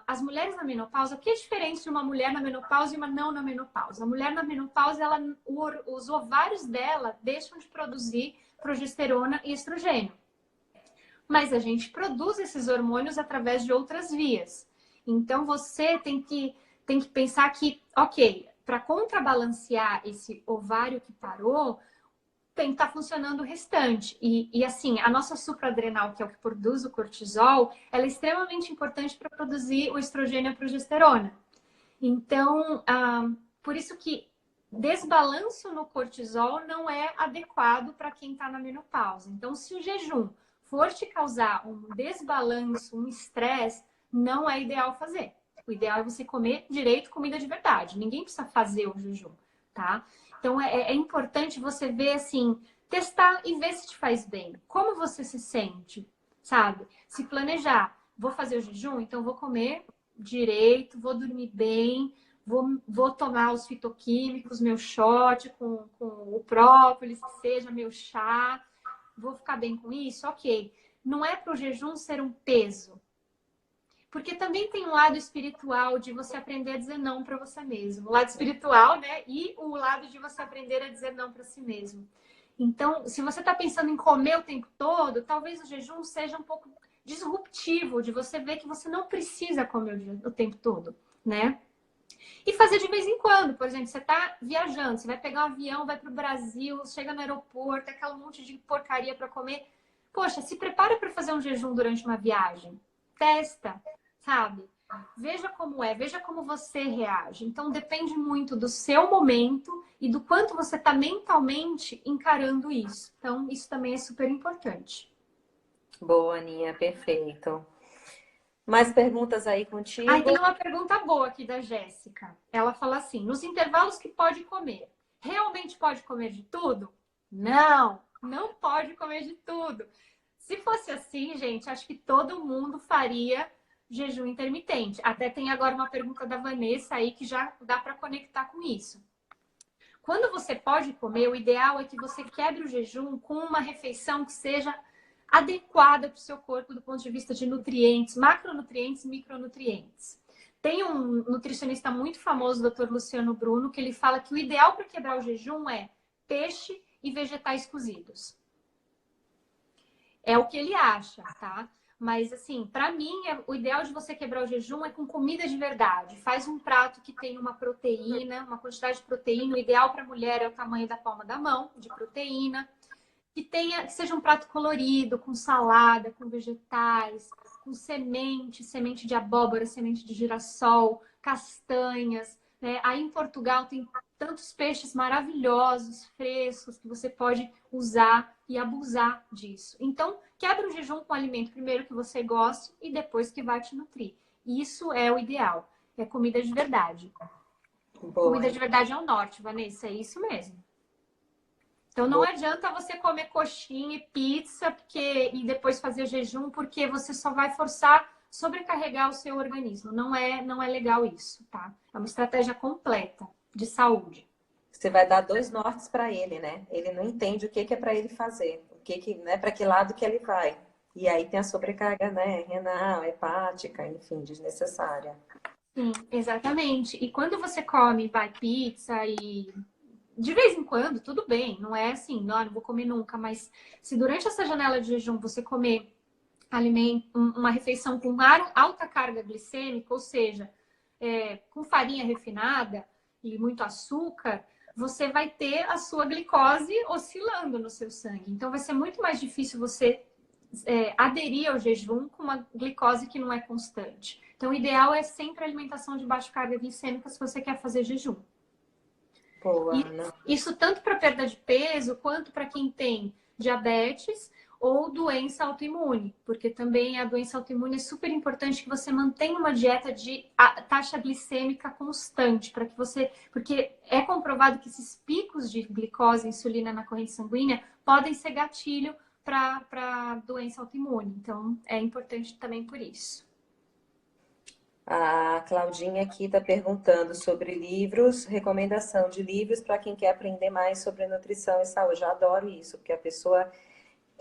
as mulheres na menopausa, o que é diferente de uma mulher na menopausa e uma não na menopausa? A mulher na menopausa, os ovários dela deixam de produzir progesterona e estrogênio. Mas a gente produz esses hormônios através de outras vias. Então, você tem que pensar que, ok, para contrabalancear esse ovário que parou, tem que estar funcionando o restante. Assim, a nossa supraadrenal, que é o que produz o cortisol, ela é extremamente importante para produzir o estrogênio e a progesterona. Então, por isso que desbalanço no cortisol não é adequado para quem está na menopausa. Então, se o jejum for te causar um desbalanço, um estresse, não é ideal fazer. O ideal é você comer direito comida de verdade. Ninguém precisa fazer o jejum, tá? Então, é importante você ver, assim, testar e ver se te faz bem. Como você se sente, sabe? Se planejar, vou fazer o jejum, então vou comer direito, vou dormir bem, vou tomar os fitoquímicos, meu shot com o própolis, que seja meu chá, vou ficar bem com isso? Ok. Não é para o jejum ser um peso, porque também tem um lado espiritual de você aprender a dizer não para você mesmo. O lado espiritual, né? E o lado de você aprender a dizer não para si mesmo. Então, se você está pensando em comer o tempo todo, talvez o jejum seja um pouco disruptivo, de você ver que você não precisa comer o tempo todo, né? E fazer de vez em quando, por exemplo, você está viajando, você vai pegar um avião, vai para o Brasil, chega no aeroporto, aquela monte de porcaria para comer. Poxa, se prepara para fazer um jejum durante uma viagem. Testa, sabe? Veja como é, veja como você reage. Então, depende muito do seu momento e do quanto você está mentalmente encarando isso. Então, isso também é super importante. Boa, Aninha, perfeito. Mais perguntas aí Aí contigo? tem uma pergunta boa aqui da Jéssica. Ela fala assim: nos intervalos que pode comer, realmente pode comer de tudo? Não, não pode comer de tudo. Se fosse assim, gente, acho que todo mundo faria jejum intermitente. Até tem agora uma pergunta da Vanessa aí que já dá para conectar com isso. Quando você pode comer, o ideal é que você quebre o jejum com uma refeição que seja adequada para o seu corpo do ponto de vista de nutrientes, macronutrientes e micronutrientes. Tem um nutricionista muito famoso, o Dr. Luciano Bruno, que ele fala que o ideal para quebrar o jejum é peixe e vegetais cozidos. É o que ele acha, tá? Mas, assim, para mim, o ideal de você quebrar o jejum é com comida de verdade. Faz um prato que tem uma proteína, uma quantidade de proteína. O ideal para a mulher é o tamanho da palma da mão, de proteína. Que seja um prato colorido, com salada, com vegetais, com semente de abóbora, semente de girassol, castanhas, né? Aí em Portugal tem tantos peixes maravilhosos, frescos, que você pode usar e abusar disso. Então, quebra o jejum com o alimento primeiro que você goste e depois que vai te nutrir. Isso é o ideal. É comida de verdade. Boa, Comida de verdade é o norte, Vanessa, é isso mesmo. Então não boa. adianta você comer coxinha e pizza e depois fazer jejum, porque você só vai forçar sobrecarregar o seu organismo. Não é legal isso, tá? É uma estratégia completa de saúde. Você vai dar dois nortes para ele, né? Ele não entende o que é para ele fazer, né, para que lado que ele vai. E aí tem a sobrecarga, né, renal, hepática, enfim, desnecessária. Sim, exatamente. E quando você come, vai pizza e de vez em quando, tudo bem, não é assim, não vou comer nunca, mas se durante essa janela de jejum você comer uma refeição com alta carga glicêmica, ou seja, com farinha refinada e muito açúcar, você vai ter a sua glicose oscilando no seu sangue. Então vai ser muito mais difícil você aderir ao jejum com uma glicose que não é constante. Então o ideal é sempre alimentação de baixa carga glicêmica se você quer fazer jejum. Boa, E Ana. isso tanto para perda de peso quanto para quem tem diabetes ou doença autoimune, porque também a doença autoimune é super importante que você mantenha uma dieta de taxa glicêmica constante, para que você, porque é comprovado que esses picos de glicose e insulina na corrente sanguínea podem ser gatilho para doença autoimune. Então é importante também por isso. A Claudinha aqui está perguntando sobre livros, recomendação de livros para quem quer aprender mais sobre nutrição e saúde. Eu adoro isso, porque a pessoa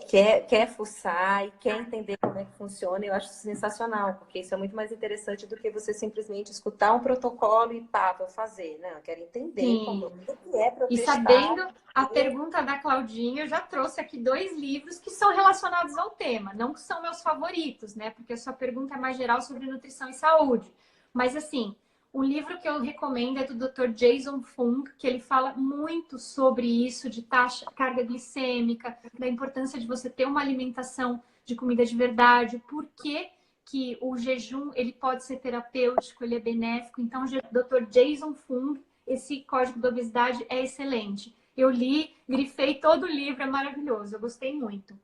quer fuçar e quer entender como é que funciona. Eu acho sensacional, porque isso é muito mais interessante do que você simplesmente escutar um protocolo e pá, vou fazer. Não, eu quero entender como Sim. o que é para eu E testar. sabendo a pergunta da Claudinha, eu já trouxe aqui 2 livros que são relacionados ao tema. Não que são meus favoritos, né? Porque a sua pergunta é mais geral sobre nutrição e saúde. Mas, assim, um livro que eu recomendo é do Dr. Jason Fung, que ele fala muito sobre isso, de carga glicêmica, da importância de você ter uma alimentação de comida de verdade, o porquê que o jejum ele pode ser terapêutico, ele é benéfico. Então, o Dr. Jason Fung, esse Código da Obesidade é excelente. Eu li, grifei todo o livro, é maravilhoso, eu gostei muito.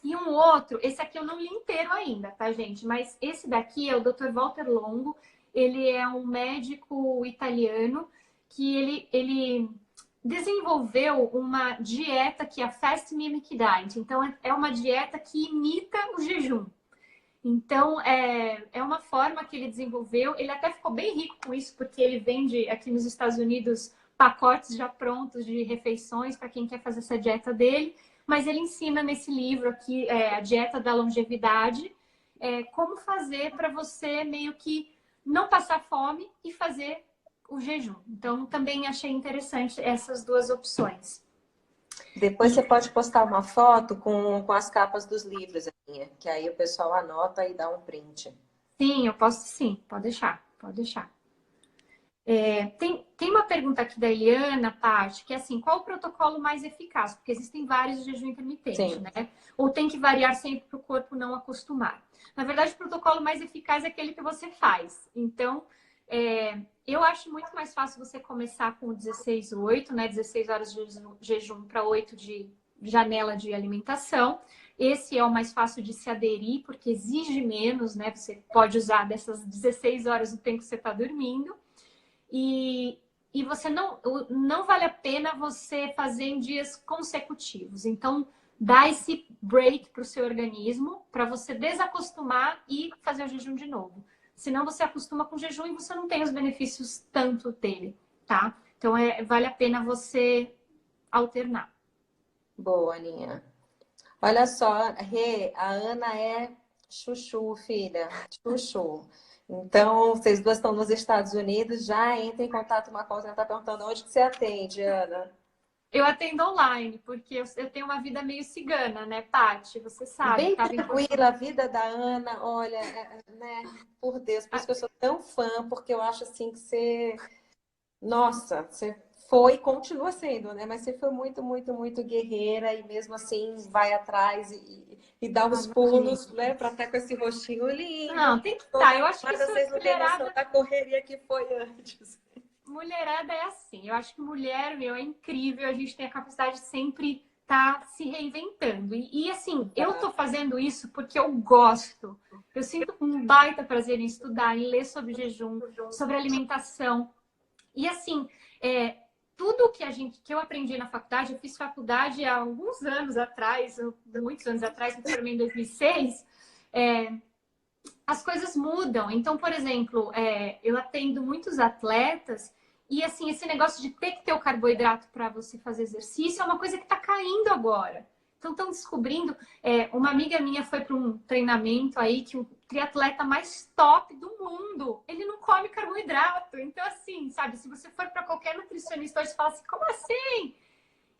E um outro, esse aqui eu não li inteiro ainda, tá, gente? Mas esse daqui é o Dr. Walter Longo, ele é um médico italiano que ele desenvolveu uma dieta que é a Fast Mimic Diet. Então, é uma dieta que imita o jejum. Então, é uma forma que ele desenvolveu. Ele até ficou bem rico com isso, porque ele vende aqui nos Estados Unidos pacotes já prontos de refeições para quem quer fazer essa dieta dele. Mas ele ensina nesse livro aqui, a dieta da longevidade, como fazer para você meio que não passar fome e fazer o jejum. Então, também achei interessante essas 2 opções. Depois você pode postar uma foto com as capas dos livros, Aninha, que aí o pessoal anota e dá um print. Sim, eu posso sim, pode deixar, pode deixar. Tem uma pergunta aqui da Eliana, Paty, que é assim, qual o protocolo mais eficaz? Porque existem vários de jejum intermitente, Sim. né? Ou tem que variar sempre para o corpo não acostumar. Na verdade, o protocolo mais eficaz é aquele que você faz. Então, eu acho muito mais fácil você começar com 16/8, né? 16 horas de jejum para 8 de janela de alimentação. Esse é o mais fácil de se aderir, porque exige menos, né? Você pode usar dessas 16 horas o tempo que você está dormindo. E você não vale a pena você fazer em dias consecutivos. Então, dá esse break para o seu organismo, para você desacostumar e fazer o jejum de novo. Senão você acostuma com o jejum e você não tem os benefícios tanto dele, tá? Então, vale a pena você alternar. Boa, Aninha. Olha só, Rê, a Ana é chuchu, filha. Chuchu. Então, vocês duas estão nos Estados Unidos, já entra em contato uma coisa, ela está perguntando onde que você atende, Ana. Eu atendo online, porque eu tenho uma vida meio cigana, né, Paty? Você sabe, Bem estava em Portugal. tranquila, a vida da Ana, olha, né, por Deus, por isso que eu sou tão fã, porque eu acho assim que você, nossa, você foi e continua sendo, né? Mas você foi muito, muito, muito guerreira e mesmo assim vai atrás e dá Ah, os pulos, né, para estar com esse rostinho lindo. não, tem que estar. Eu acho que Mas isso, vocês não têm noção mulherada. da correria que foi antes. Mulherada é assim. Eu acho que mulher, meu, é incrível. A gente tem a capacidade de sempre estar se reinventando. E assim, eu tô fazendo isso porque eu gosto. Eu sinto um baita prazer em estudar, em ler sobre jejum, sobre alimentação. E assim, tudo que eu aprendi na faculdade, eu fiz faculdade há alguns anos atrás, muitos anos atrás, me formei em 2006. As coisas mudam. Então, por exemplo, eu atendo muitos atletas e assim, esse negócio de ter que ter o carboidrato para você fazer exercício é uma coisa que está caindo agora. Então, estão descobrindo. Uma amiga minha foi para um treinamento aí que o triatleta mais top do mundo, ele não come carboidrato. Então, assim, sabe, se você for para qualquer nutricionista hoje, você fala assim, como assim?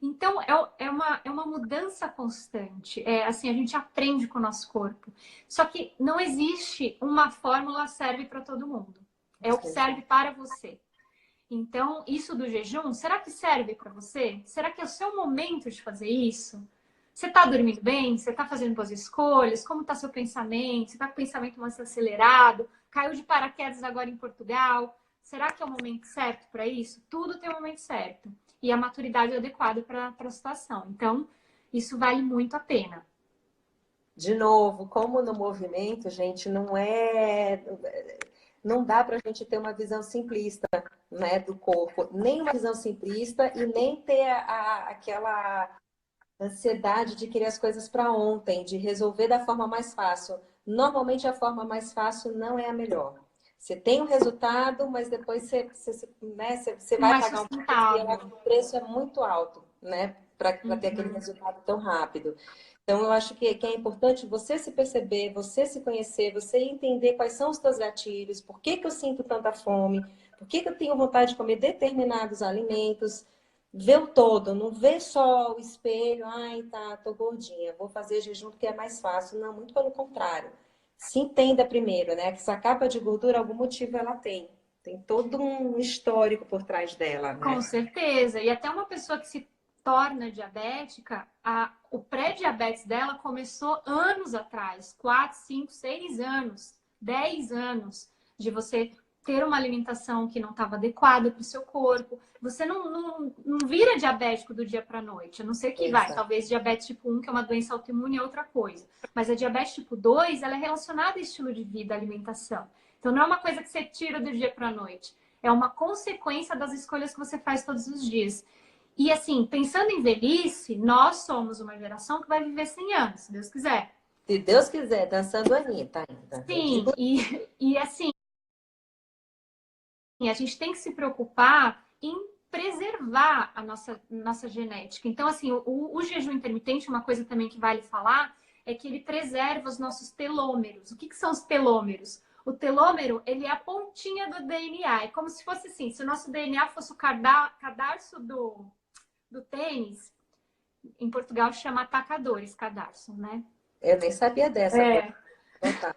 Então, é uma mudança constante. Assim, a gente aprende com o nosso corpo. Só que não existe uma fórmula que serve para todo mundo. É o que serve para você. Então, isso do jejum, será que serve para você? Será que é o seu momento de fazer isso? Você está dormindo bem? Você está fazendo boas escolhas? Como está seu pensamento? Você está com o pensamento mais acelerado? Caiu de paraquedas agora em Portugal? Será que é o momento certo para isso? Tudo tem um momento certo. E a maturidade adequada para a situação. Então, isso vale muito a pena. De novo, como no movimento, gente, não dá para a gente ter uma visão simplista, né, do corpo, nem uma visão simplista e nem ter aquela ansiedade de querer as coisas para ontem, de resolver da forma mais fácil. Normalmente a forma mais fácil não é a melhor. Você tem um resultado, mas depois você Não vai é pagar um preço e eu acho sustentável. que o preço é muito alto, né? Para ter aquele Uhum. resultado tão rápido. Então, eu acho que é importante você se perceber, você se conhecer, você entender quais são os seus gatilhos, por que que eu sinto tanta fome, por que que eu tenho vontade de comer determinados alimentos. Vê o todo, não vê só o espelho, ai, tá, tô gordinha, vou fazer jejum porque é mais fácil. Não, muito pelo contrário. Se entenda primeiro, né? Que essa capa de gordura, algum motivo ela tem. Tem todo um histórico por trás dela, Com né? certeza. E até uma pessoa que se torna diabética, o pré-diabetes dela começou anos atrás, 4, 5, 6 anos, 10 anos, de você ter uma alimentação que não estava adequada para o seu corpo. Você não vira diabético do dia para a noite, a não ser que vai. Exato. Talvez diabetes tipo 1, que é uma doença autoimune, é outra coisa. Mas a diabetes tipo 2, ela é relacionada a estilo de vida, alimentação. Então não é uma coisa que você tira do dia para a noite. É uma consequência das escolhas que você faz todos os dias. E assim, pensando em velhice, nós somos uma geração que vai viver 100 anos, se Deus quiser. Se Deus quiser, dançando a Anitta ainda. Eu Sim, digo, e assim, a gente tem que se preocupar em preservar a nossa genética. Então, assim, o jejum intermitente, uma coisa também que vale falar, é que ele preserva os nossos telômeros. O que são os telômeros? O telômero, ele é a pontinha do DNA. É como se fosse assim, se o nosso DNA fosse o cadarço do tênis, Em Portugal chama atacadores, cadarço, né? Eu nem sabia dessa. É. Tá.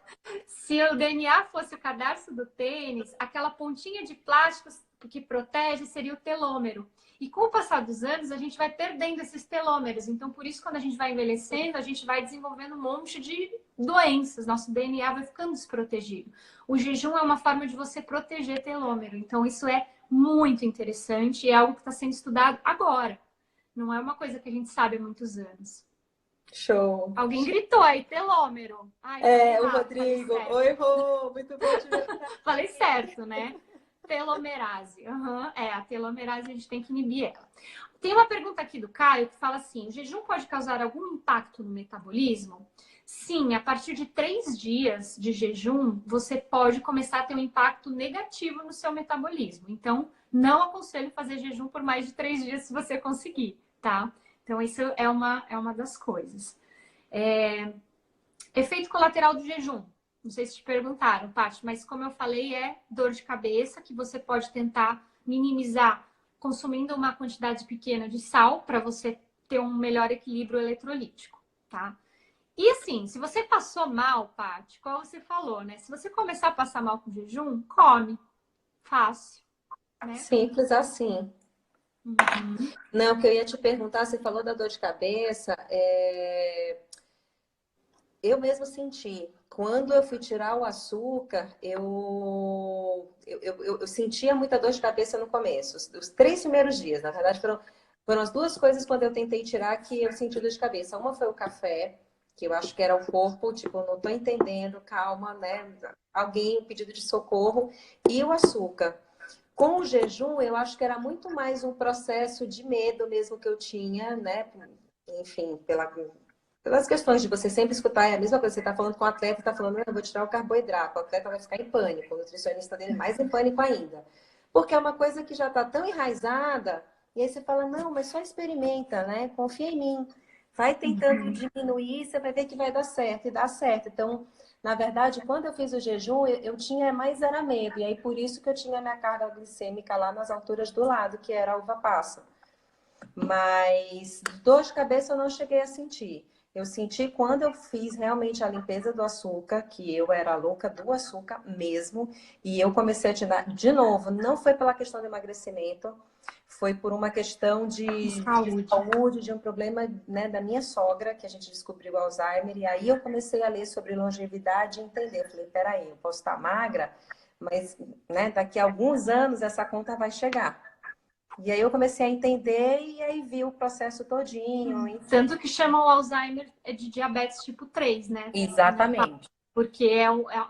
Se o DNA fosse o cadarço do tênis, aquela pontinha de plástico que protege seria o telômero. E com o passar dos anos, a gente vai perdendo esses telômeros. Então, por isso, quando a gente vai envelhecendo, a gente vai desenvolvendo um monte de doenças. Nosso DNA vai ficando desprotegido. O jejum é uma forma de você proteger telômero. Então, isso é muito interessante e é algo que está sendo estudado agora. Não é uma coisa que a gente sabe há muitos anos. Show. Alguém gritou aí, telômero. Ai, É, o errado, Rodrigo. Oi, Rô. Muito bom te ver. falei certo, né? Telomerase. Uhum. É, a telomerase a gente tem que inibir ela. Tem uma pergunta aqui do Caio que fala assim: o jejum pode causar algum impacto no metabolismo? Sim, a partir de 3 dias de jejum, você pode começar a ter um impacto negativo no seu metabolismo. Então, não aconselho fazer jejum por mais de 3 dias se você conseguir, tá? Então, isso é uma das coisas. Efeito colateral do jejum. Não sei se te perguntaram, Paty, mas como eu falei, é dor de cabeça que você pode tentar minimizar consumindo uma quantidade pequena de sal para você ter um melhor equilíbrio eletrolítico, tá? E assim, se você passou mal, Paty, como você falou, né? Se você começar a passar mal com jejum, come. Fácil, né? Simples assim. Uhum. Não, que eu ia te perguntar, você falou da dor de cabeça. Eu mesmo senti. Quando eu fui tirar o açúcar, eu sentia muita dor de cabeça no começo. Os 3 primeiros dias, na verdade, foram as duas coisas quando eu tentei tirar que eu senti dor de cabeça. Uma foi o café, que eu acho que era o corpo, tipo, não tô entendendo, calma, né? Alguém, um pedido de socorro. E o açúcar. Com o jejum, eu acho que era muito mais um processo de medo mesmo que eu tinha, né? Enfim, pelas questões de você sempre escutar, é a mesma coisa, você está falando com o atleta, está falando, não, eu vou tirar o carboidrato, o atleta vai ficar em pânico, o nutricionista dele mais em pânico ainda. Porque é uma coisa que já está tão enraizada, e aí você fala, não, mas só experimenta, né? Confia em mim. Vai tentando diminuir, você vai ver que vai dar certo, e dá certo. Então, na verdade, quando eu fiz o jejum, eu tinha mais era medo, e aí por isso que eu tinha minha carga glicêmica lá nas alturas do lado, que era a uva passa. Mas dor de cabeça eu não cheguei a sentir. Eu senti quando eu fiz realmente a limpeza do açúcar, que eu era louca do açúcar mesmo, e eu comecei a tirar de novo. Não foi pela questão do emagrecimento, foi por uma questão de saúde, de um problema, né, da minha sogra, que a gente descobriu Alzheimer, e aí eu comecei a ler sobre longevidade e entender. Eu falei, peraí, eu posso estar magra, mas né, daqui a alguns anos essa conta vai chegar. E aí eu comecei a entender e aí vi o processo todinho, enfim. Tanto que chamam o Alzheimer de diabetes tipo 3, né? Exatamente. Porque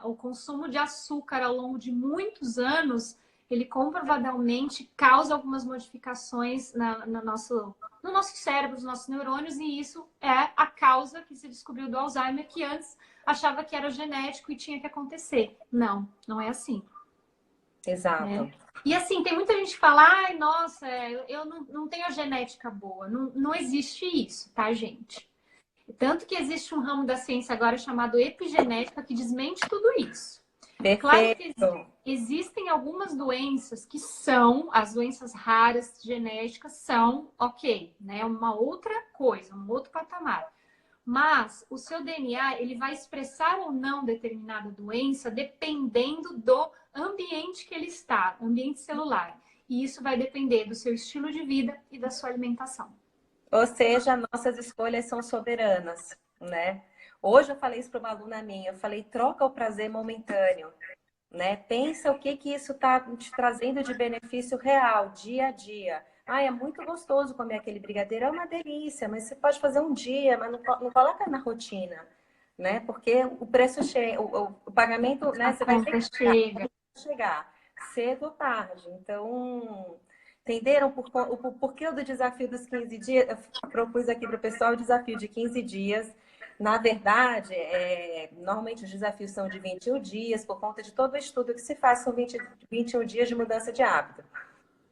o consumo de açúcar ao longo de muitos anos, ele comprovadamente causa algumas modificações no nosso cérebro, nos nossos neurônios, e isso é a causa que se descobriu do Alzheimer, que antes achava que era genético e tinha que acontecer. Não, não é assim. Exato. Né? E assim, tem muita gente que fala, ai, nossa, eu não tenho a genética boa. Não, não existe isso, tá, gente? Tanto que existe um ramo da ciência agora chamado epigenética que desmente tudo isso. Claro que Perfeito. existem algumas doenças que são, as doenças raras genéticas são ok, né? Uma outra coisa, um outro patamar. Mas o seu DNA, ele vai expressar ou não determinada doença dependendo do ambiente que ele está, ambiente celular. E isso vai depender do seu estilo de vida e da sua alimentação. Ou seja, nossas escolhas são soberanas, né? Hoje eu falei isso para uma aluna minha, eu falei, troca o prazer momentâneo, né? Pensa o que que isso está te trazendo de benefício real, dia a dia. Ah, é muito gostoso comer aquele brigadeiro, é uma delícia, mas você pode fazer um dia, mas não coloca na rotina, né? Porque o preço chega, o pagamento, né? A Você vai ter conta que chega. chegar cedo ou tarde. Então, entenderam o porquê do desafio dos 15 dias? Eu propus aqui para o pessoal o desafio de 15 dias. Na verdade, normalmente os desafios são de 21 dias, por conta de todo o estudo que se faz, são 21 dias de mudança de hábito.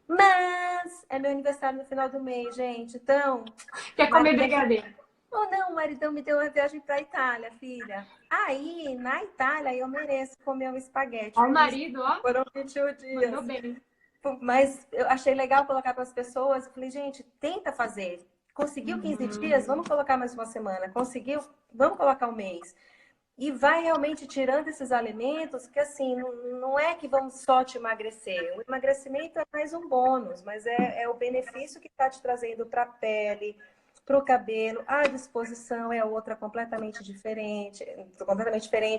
Mas é meu aniversário no final do mês, gente. Então, Quer comer Maria, brigadeiro? ou não, o maridão me deu uma viagem para a Itália, filha. Aí, na Itália, eu mereço comer um espaguete. Ó, o Por isso marido, ó, foram 21 mandou dias. bem. Mas eu achei legal colocar para as pessoas. Eu falei, gente, tenta fazer. Conseguiu 15 dias? Vamos colocar mais uma semana. Conseguiu? Vamos colocar um mês. E vai realmente tirando esses alimentos, que assim, não é que vamos só te emagrecer. O emagrecimento é mais um bônus, mas é o benefício que está te trazendo para a pele, para o cabelo. A disposição é outra completamente diferente,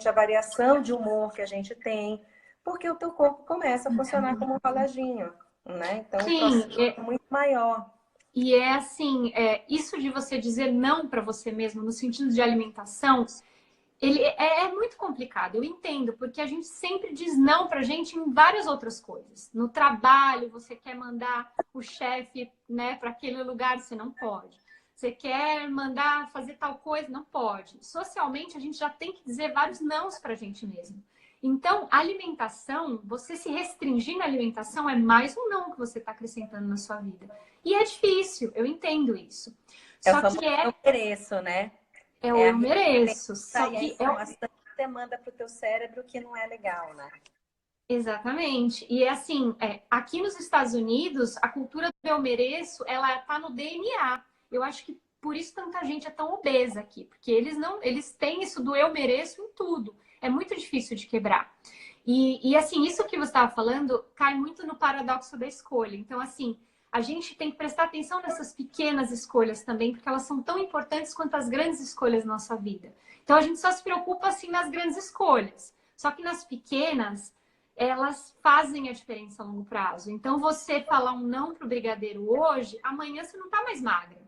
a variação de humor que a gente tem, porque o teu corpo começa a funcionar como um reloginho, né? Então, o Sim, processo é muito maior. e é assim, isso de você dizer não para você mesmo, no sentido de alimentação, ele é muito complicado, eu entendo, porque a gente sempre diz não pra gente em várias outras coisas. No trabalho, você quer mandar o chefe, né, para aquele lugar, você não pode. Você quer mandar fazer tal coisa, não pode. Socialmente, a gente já tem que dizer vários nãos pra gente mesmo. Então, alimentação, você se restringir na alimentação é mais um não que você está acrescentando na sua vida. E é difícil, eu entendo isso. É o Só famoso que não mereço, né? é o É a eu mereço. recompensa Só e a que informação que você manda para o teu cérebro que não é legal, né? exatamente. E é assim, aqui nos Estados Unidos, a cultura do eu mereço, ela tá no DNA. Eu acho que por isso tanta gente é tão obesa aqui, porque eles têm isso do eu mereço em tudo. É muito difícil de quebrar. E assim, isso que você estava falando cai muito no paradoxo da escolha. Então, assim, a gente tem que prestar atenção nessas pequenas escolhas também, porque elas são tão importantes quanto as grandes escolhas na nossa vida. Então, a gente só se preocupa assim nas grandes escolhas. Só que nas pequenas, elas fazem a diferença a longo prazo. Então, você falar um não para o brigadeiro hoje, amanhã você não está mais magra.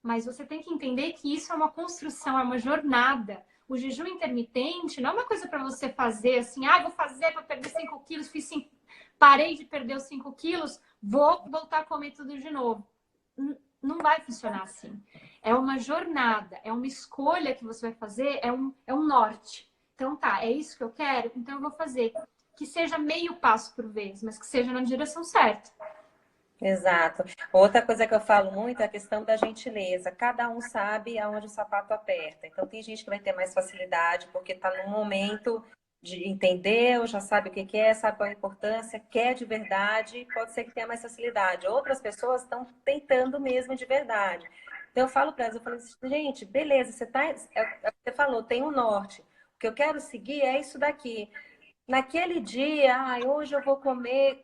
Mas você tem que entender que isso é uma construção, é uma jornada. O jejum intermitente não é uma coisa para você fazer assim, vou fazer para perder 5 quilos, parei de perder os 5 quilos, vou voltar a comer tudo de novo. Não vai funcionar assim. É uma jornada, é uma escolha que você vai fazer, é um norte. Então tá, é isso que eu quero, então eu vou fazer. Que seja meio passo por vez, mas que seja na direção certa. Exato. Outra coisa que eu falo muito é a questão da gentileza. Cada um sabe aonde o sapato aperta. Então, tem gente que vai ter mais facilidade porque está num momento de entender, ou já sabe o que que é, sabe qual é a importância, quer de verdade, pode ser que tenha mais facilidade. Outras pessoas estão tentando mesmo de verdade. Então, eu falo para elas, eu falo assim, gente, beleza, você falou, tem um norte. O que eu quero seguir é isso daqui. Naquele dia, hoje eu vou comer,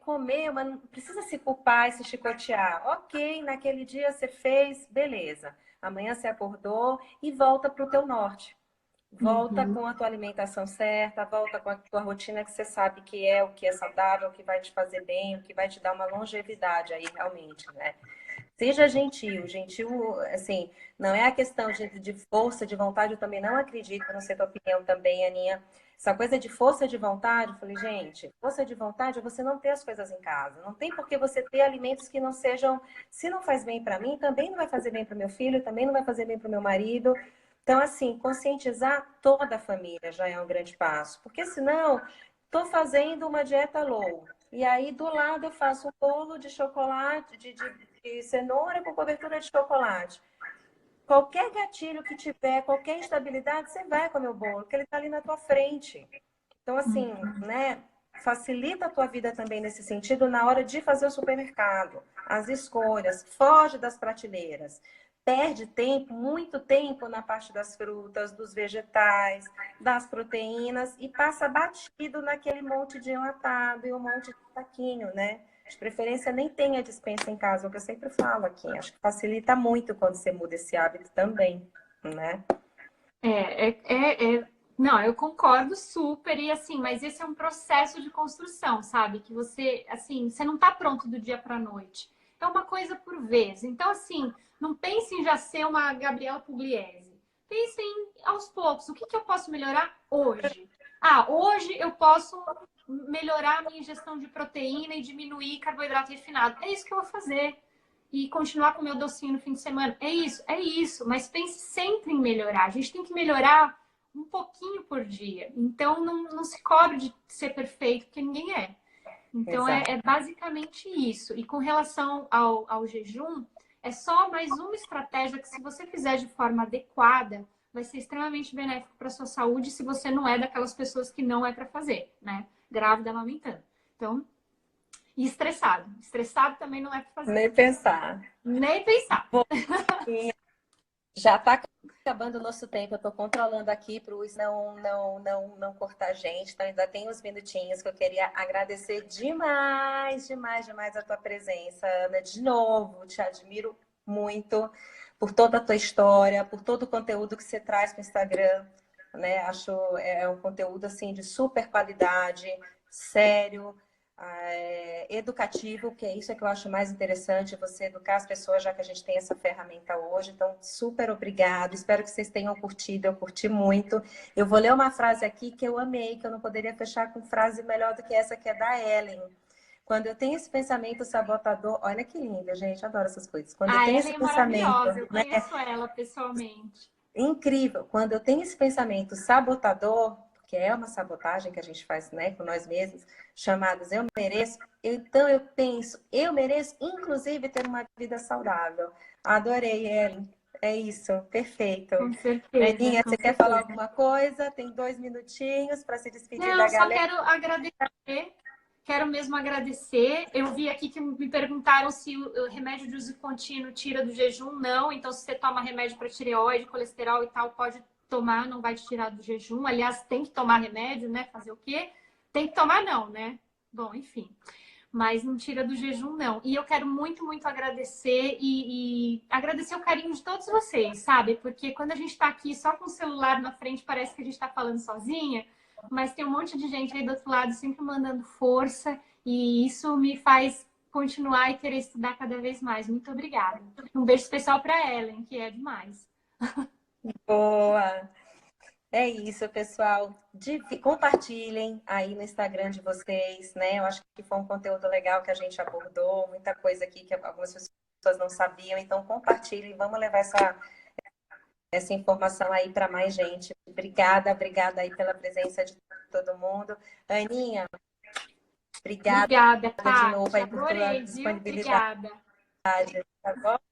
mas não precisa se culpar e se chicotear. Ok, naquele dia você fez, beleza. Amanhã você acordou e volta para o teu norte. Volta Uhum. com a tua alimentação certa, volta com a tua rotina que você sabe que é o que é saudável, o que vai te fazer bem, o que vai te dar uma longevidade aí realmente, né? Seja gentil. Gentil, assim, não é a questão de força de vontade, eu também não acredito, não sei a tua opinião também, Aninha. Essa coisa de força de vontade, eu falei, gente, força de vontade é você não ter as coisas em casa. Não tem por que você ter alimentos que não sejam. Se não faz bem para mim, também não vai fazer bem para o meu filho, também não vai fazer bem para o meu marido. Então, assim, conscientizar toda a família já é um grande passo. Porque senão, estou fazendo uma dieta low. E aí, do lado, eu faço um bolo de chocolate, de cenoura com cobertura de chocolate. Qualquer gatilho que tiver, qualquer instabilidade, você vai comer o bolo, porque ele está ali na tua frente. Então, assim, né? Facilita a tua vida também nesse sentido na hora de fazer o supermercado. As escolhas, foge das prateleiras. Perde tempo, muito tempo na parte das frutas, dos vegetais, das proteínas e passa batido naquele monte de enlatado e um monte de saquinho, né? De preferência, nem tenha dispensa em casa, é o que eu sempre falo aqui. Acho que facilita muito quando você muda esse hábito também, né? Não, eu concordo super e assim, mas esse é um processo de construção, sabe? Que você, assim, você não tá pronto do dia para noite. É uma coisa por vez. Então, assim, não pense em já ser uma Gabriela Pugliese. Pense em aos poucos. O que que eu posso melhorar hoje? Hoje eu posso melhorar a minha ingestão de proteína e diminuir carboidrato refinado. É isso que eu vou fazer e continuar com o meu docinho no fim de semana. É isso. Mas pense sempre em melhorar. A gente tem que melhorar um pouquinho por dia. Então, não se cobre de ser perfeito, porque ninguém é. Então, Exato. é basicamente isso. E com relação ao jejum, é só mais uma estratégia que, se você fizer de forma adequada, vai ser extremamente benéfico para a sua saúde se você não é daquelas pessoas que não é para fazer, né? Grávida, amamentando. Então, E estressado. Estressado também não é para fazer. Nem pensar. Nem pensar. Bom, já está acabando o nosso tempo. Eu estou controlando aqui para o não cortar a gente. Então, ainda tem uns minutinhos que eu queria agradecer demais, demais, demais a tua presença, Ana. De novo, te admiro muito por toda a tua história, por todo o conteúdo que você traz para o Instagram. Né? Acho um conteúdo assim de super qualidade, sério, educativo, que é isso que eu acho mais interessante, você educar as pessoas, já que a gente tem essa ferramenta hoje. Então, super obrigado. Espero que vocês tenham curtido. Eu curti muito. Eu vou ler uma frase aqui que eu amei, que eu não poderia fechar com frase melhor do que essa, que é da Ellen. Quando eu tenho esse pensamento sabotador, olha que lindo, gente, adoro essas coisas. Quando eu A tenho esse Ellen é pensamento, maravilhosa, eu né? conheço ela pessoalmente. Incrível. Quando eu tenho esse pensamento sabotador, que é uma sabotagem que a gente faz, né, com nós mesmos, chamados eu mereço, então eu penso, eu mereço, inclusive, ter uma vida saudável. Adorei, Ellen. É isso, perfeito. Com certeza, Aninha, com você quer falar certeza. alguma coisa? Tem 2 minutinhos para se despedir da Não, só galera. quero agradecer. Quero mesmo agradecer. Eu vi aqui que me perguntaram se o remédio de uso contínuo tira do jejum. Não. Então, se você toma remédio para tireoide, colesterol e tal, pode tomar, não vai te tirar do jejum. Aliás, tem que tomar remédio, né? Fazer o quê? Tem que tomar, não, né? Bom, enfim. Mas não tira do jejum, não. E eu quero muito, muito agradecer e agradecer o carinho de todos vocês, sabe? Porque quando a gente está aqui só com o celular na frente, parece que a gente está falando sozinha, mas tem um monte de gente aí do outro lado sempre mandando força e isso me faz continuar e querer estudar cada vez mais. Muito obrigada. Um beijo especial para Ellen, que é demais. Boa! É isso, pessoal. Compartilhem aí no Instagram de vocês, né? Eu acho que foi um conteúdo legal que a gente abordou, muita coisa aqui que algumas pessoas não sabiam. Então, compartilhem, vamos levar essa informação aí para mais gente. Obrigada, obrigada aí pela presença de todo mundo. Aninha, obrigada Obrigada, de novo Paty. aí por tua Adorei, viu? disponibilidade, Obrigada. tá bom?